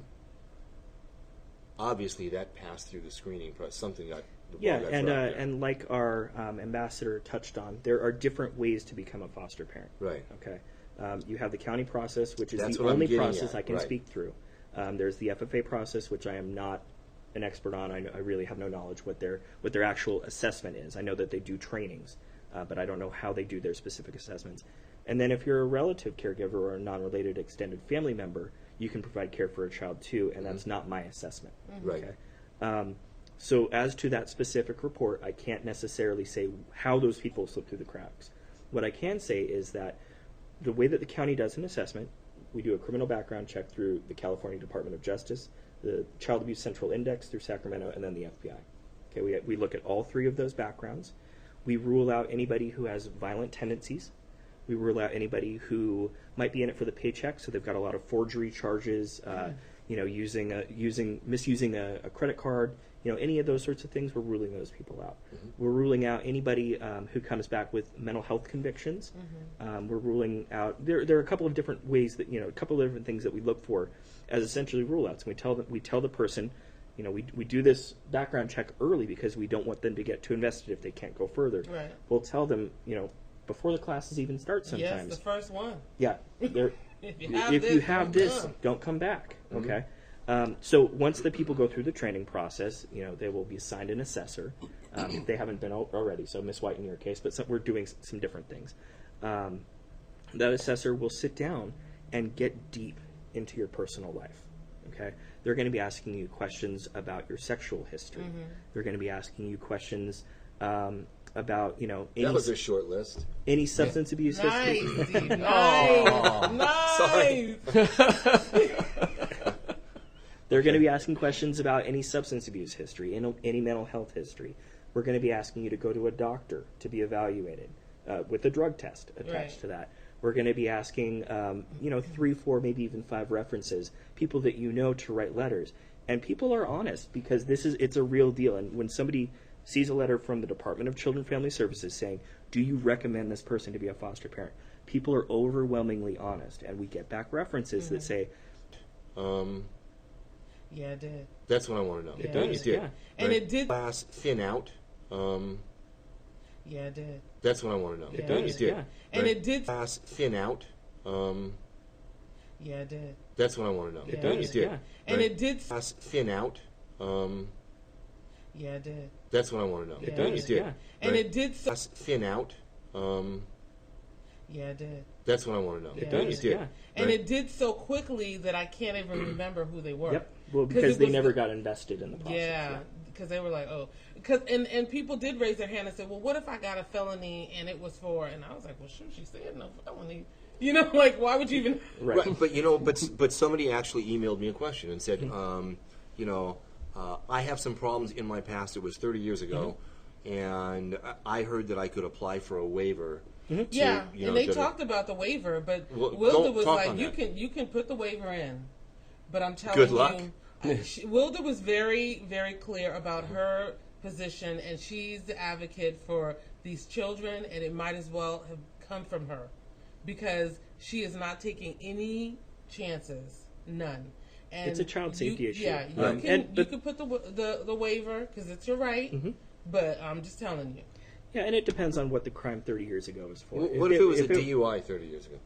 Obviously, that passed through the screening process. Something got Yeah, and like our ambassador touched on, there are different ways to become a foster parent. Right. Okay. You have the county process, which is That's the what I'm only getting process at. I can Right. speak through. There's the FFA process, which I am not an expert on. I really have no knowledge what their actual assessment is. I know that they do trainings, but I don't know how they do their specific assessments. And then if you're a relative caregiver or a non-related extended family member, you can provide care for a child too, and that's not my assessment. Right. Okay? So as to that specific report, I can't necessarily say how those people slip through the cracks. What I can say is that the way that the county does an assessment, we do a criminal background check through the California Department of Justice, the Child Abuse Central Index through Sacramento, and then the FBI. Okay, we look at all three of those backgrounds. We rule out anybody who has violent tendencies. We rule out anybody who might be in it for the paycheck, so they've got a lot of forgery charges, misusing a credit card, any of those sorts of things. We're ruling those people out. We're ruling out anybody who comes back with mental health convictions. We're ruling out. There are a couple of different ways that a couple of different things that we look for as essentially rule outs. And we tell the person, we do this background check early because we don't want them to get too invested if they can't go further. Right. We'll tell them, before the classes even start sometimes. Yes, the first one. Yeah. If you have this, don't come back. Okay. So once the people go through the training process, they will be assigned an assessor if they haven't been already. So Miss White in your case, but we're doing some different things. That assessor will sit down and get deep into your personal life. Okay. They're going to be asking you questions about your sexual history. They're going to be asking you questions about that was a short list. Any substance abuse history. Nice. Nice. They're going to be asking questions about any substance abuse history, any mental health history. We're going to be asking you to go to a doctor to be evaluated with a drug test attached to that. We're going to be asking, 3, 4, maybe even 5 references, people that to write letters. And people are honest because it's a real deal. And when somebody sees a letter from the Department of Children and Family Services saying, do you recommend this person to be a foster parent? People are overwhelmingly honest. And we get back references that say, yeah, it did. That's what I want to know. Yeah, It did. Yeah. And it did. Class thin out. Yeah, it did. That's what I want to know. Yeah. It did. Yeah. And it did. Class thin out. Yeah, it did. That's what I want to know. Yeah. It did. Yeah. And it did. Class thin out. Yeah, it did. That's what I want to know. Yeah. It did. Yeah. And it did. Class thin out. Yeah, it did. That's what I want to know. Yeah. It did. Yeah. And it did so quickly that I can't even remember who they were. Yep. Well, because they never got invested in the process. Yeah, because they were like, and people did raise their hand and said, well, what if I got a felony and it was for, and I was like, well, shoot, she said no felony. Why would you even? Right. But somebody actually emailed me a question and said, I have some problems in my past. It was 30 years ago, and I heard that I could apply for a waiver. And they talked about the waiver, but Wilda was like, you can put the waiver in, but I'm telling you, good luck. Wilda was very, very clear about her position, and she's the advocate for these children, and it might as well have come from her, because she is not taking any chances, none. And it's a child safety issue. Yeah, you can put the waiver because it's your right, but I'm just telling you. Yeah, and it depends on what the crime 30 years ago is for. What if it was a DUI 30 years ago?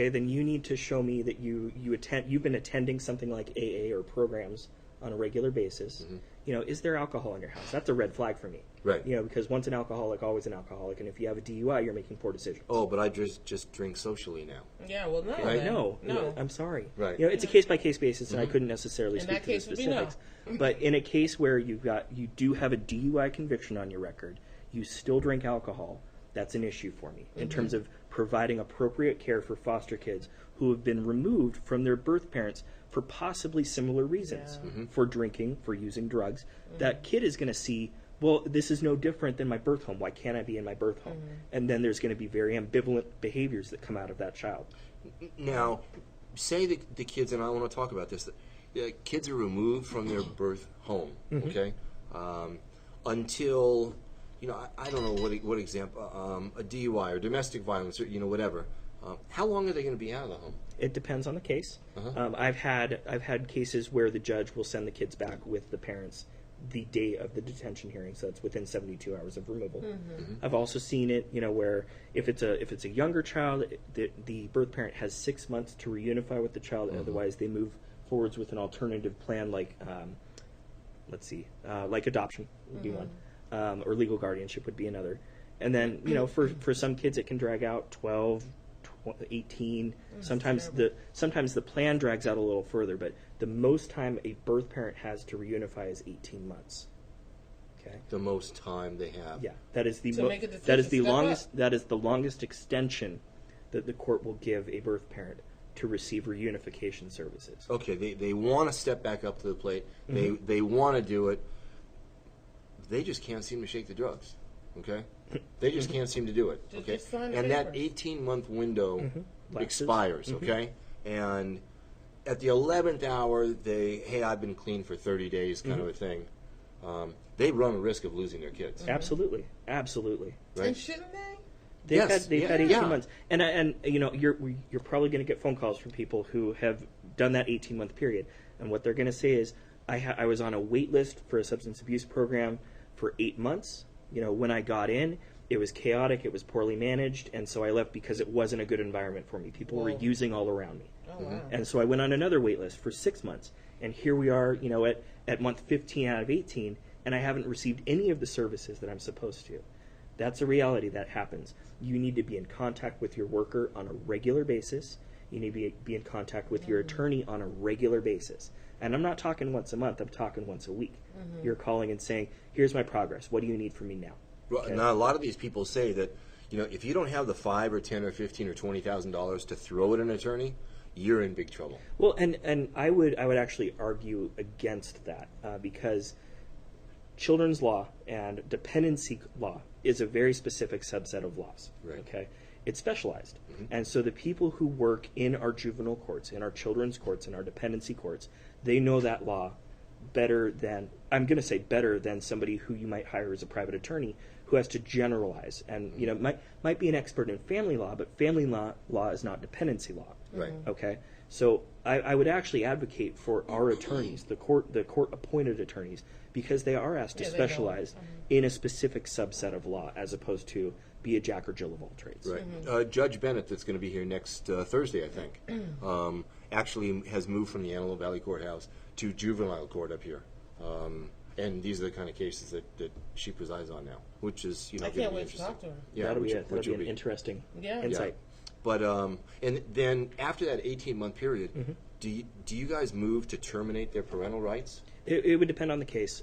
Then you need to show me that you've been attending something like AA or programs on a regular basis. Is there alcohol in your house? That's a red flag for me. Right. Because once an alcoholic, always an alcoholic, and if you have a DUI, you're making poor decisions. Oh, but I just drink socially now. Yeah, well, no. I know. No. I'm sorry. Right. It's a case-by-case basis, and I couldn't necessarily In speak that to the case would be specifics. But in a case where you do have a DUI conviction on your record, you still drink alcohol, that's an issue for me in terms of providing appropriate care for foster kids who have been removed from their birth parents for possibly similar reasons, for drinking, for using drugs. That kid is going to see, well, this is no different than my birth home. Why can't I be in my birth home? And then there's going to be very ambivalent behaviors that come out of that child. Now, say that the kids, and I want to talk about this, kids are removed from their birth home, okay? until, I don't know what example, a DUI or domestic violence or, whatever. How long are they going to be out of the home? It depends on the case. I've had cases where the judge will send the kids back with the parents the day of the detention hearing, so that's within 72 hours of removal. I've also seen it, where if it's a younger child, the birth parent has 6 months to reunify with the child, otherwise they move forwards with an alternative plan like, like adoption would be one, or legal guardianship would be another. And then, for some kids it can drag out 12, 18. Sometimes the plan drags out a little further, but the most time a birth parent has to reunify is 18 months. Okay. The most time they have. Yeah, that is the longest extension that the court will give a birth parent to receive reunification services. Okay, they want to step back up to the plate. They want to do it. They just can't seem to shake the drugs. Okay. They just can't seem to do it. Okay, and that 18-month window expires. Okay, and at the 11th hour, I've been clean for 30 days, kind of a thing. They run a risk of losing their kids. Absolutely. Right? And shouldn't they? They've had 18 months, and you're probably going to get phone calls from people who have done that 18-month period, and what they're going to say is, I was on a wait list for a substance abuse program for 8 months. When I got in, it was chaotic, it was poorly managed, and so I left because it wasn't a good environment for me. People were using all around me. Oh, wow. And so I went on another wait list for 6 months, and here we are, at month 15 out of 18, and I haven't received any of the services that I'm supposed to. That's a reality that happens. You need to be in contact with your worker on a regular basis. You need to be in contact with your attorney on a regular basis. And I'm not talking once a month, I'm talking once a week. You're calling and saying, here's my progress. What do you need from me now? Well, Okay. now a lot of these people say that, if you don't have the $5 or $10 or $15 or $20,000 to throw at an attorney, you're in big trouble. Well, and I would actually argue against that because children's law and dependency law is a very specific subset of laws. Right. Okay, it's specialized, and so the people who work in our juvenile courts, in our children's courts, in our dependency courts, they know that law better than somebody who you might hire as a private attorney who has to generalize and might be an expert in family law, but family law is not dependency law. Right. Okay, so I would actually advocate for our attorneys, the court appointed attorneys, because they are asked to specialize in a specific subset of law as opposed to be a jack or Jill of all trades. Right. Judge Bennett, that's going to be here next Thursday, I think, actually has moved from the Antelope Valley Courthouse to juvenile court up here. And these are the kind of cases that she presides on now, which is, I can't wait to talk to her. Yeah, that'll be an interesting insight. But and then after that 18-month period, do you guys move to terminate their parental rights? It would depend on the case.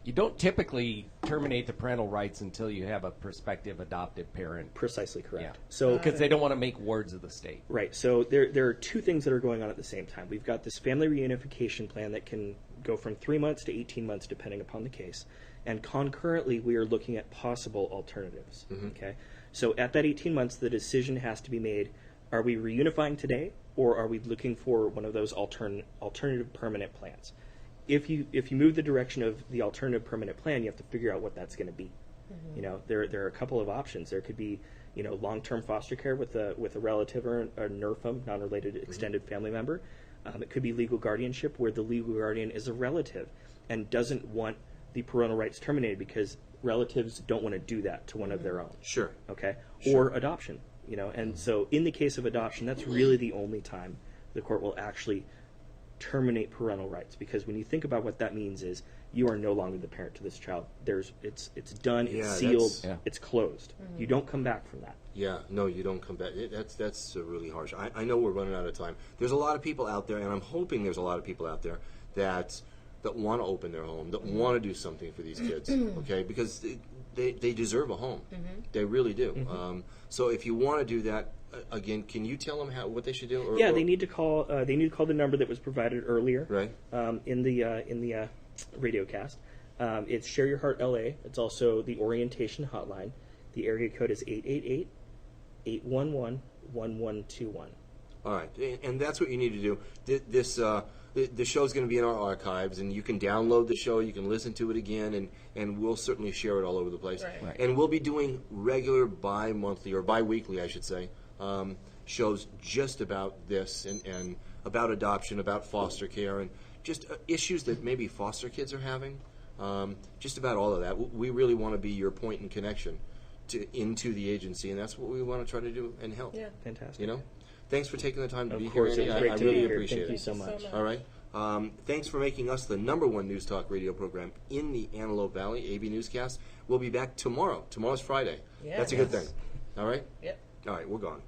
You don't typically terminate the parental rights until you have a prospective adoptive parent. Precisely correct. Yeah. So because they don't want to make wards of the state. Right. So there are two things that are going on at the same time. We've got this family reunification plan that can go from 3 months to 18 months depending upon the case. And concurrently, we are looking at possible alternatives. Okay. So at that 18 months, the decision has to be made, are we reunifying today, or are we looking for one of those alternative permanent plans? If you move the direction of the alternative permanent plan, you have to figure out what that's going to be. There are a couple of options. There could be, long-term foster care with a relative or a NRFM, non-related extended family member. It could be legal guardianship, where the legal guardian is a relative and doesn't want the parental rights terminated because relatives don't want to do that to one of their own. Sure. Okay. Sure. Or adoption. And so in the case of adoption, that's really the only time the court will actually terminate parental rights, because when you think about what that means is you are no longer the parent to this child. It's done, it's sealed, it's closed. You don't come back from that. Yeah, no, you don't come back. That's really harsh. I know we're running out of time. There's a lot of people out there, and I'm hoping there's a lot of people out there that want to open their home, that want to do something for these kids, okay? Because they deserve a home. They really do. So if you want to do that, again, can you tell them what they should do? They need to call. They need to call the number that was provided earlier. Right. In the radio cast. It's Share Your Heart LA. It's also the orientation hotline. The area code is 888-811-1121. All right, and that's what you need to do. This the show's going to be in our archives, and you can download the show, you can listen to it again, and we'll certainly share it all over the place. Right. And we'll be doing regular bi-monthly, or bi-weekly, I should say, shows just about this and about adoption, about foster care, and just issues that maybe foster kids are having. Just about all of that. We really want to be your point in connection into the agency, and that's what we want to try to do and help. Yeah. Fantastic. You know? Thanks for taking the time to be Of course, here. it was Andy. great I to really be here. appreciate Thank it. you so much. All right. Thanks for making us the #1 news talk radio program in the Antelope Valley, AV Newscast. We'll be back tomorrow. Tomorrow's Friday. Yeah. That's a good thing. All right? Yep. All right, we're gone.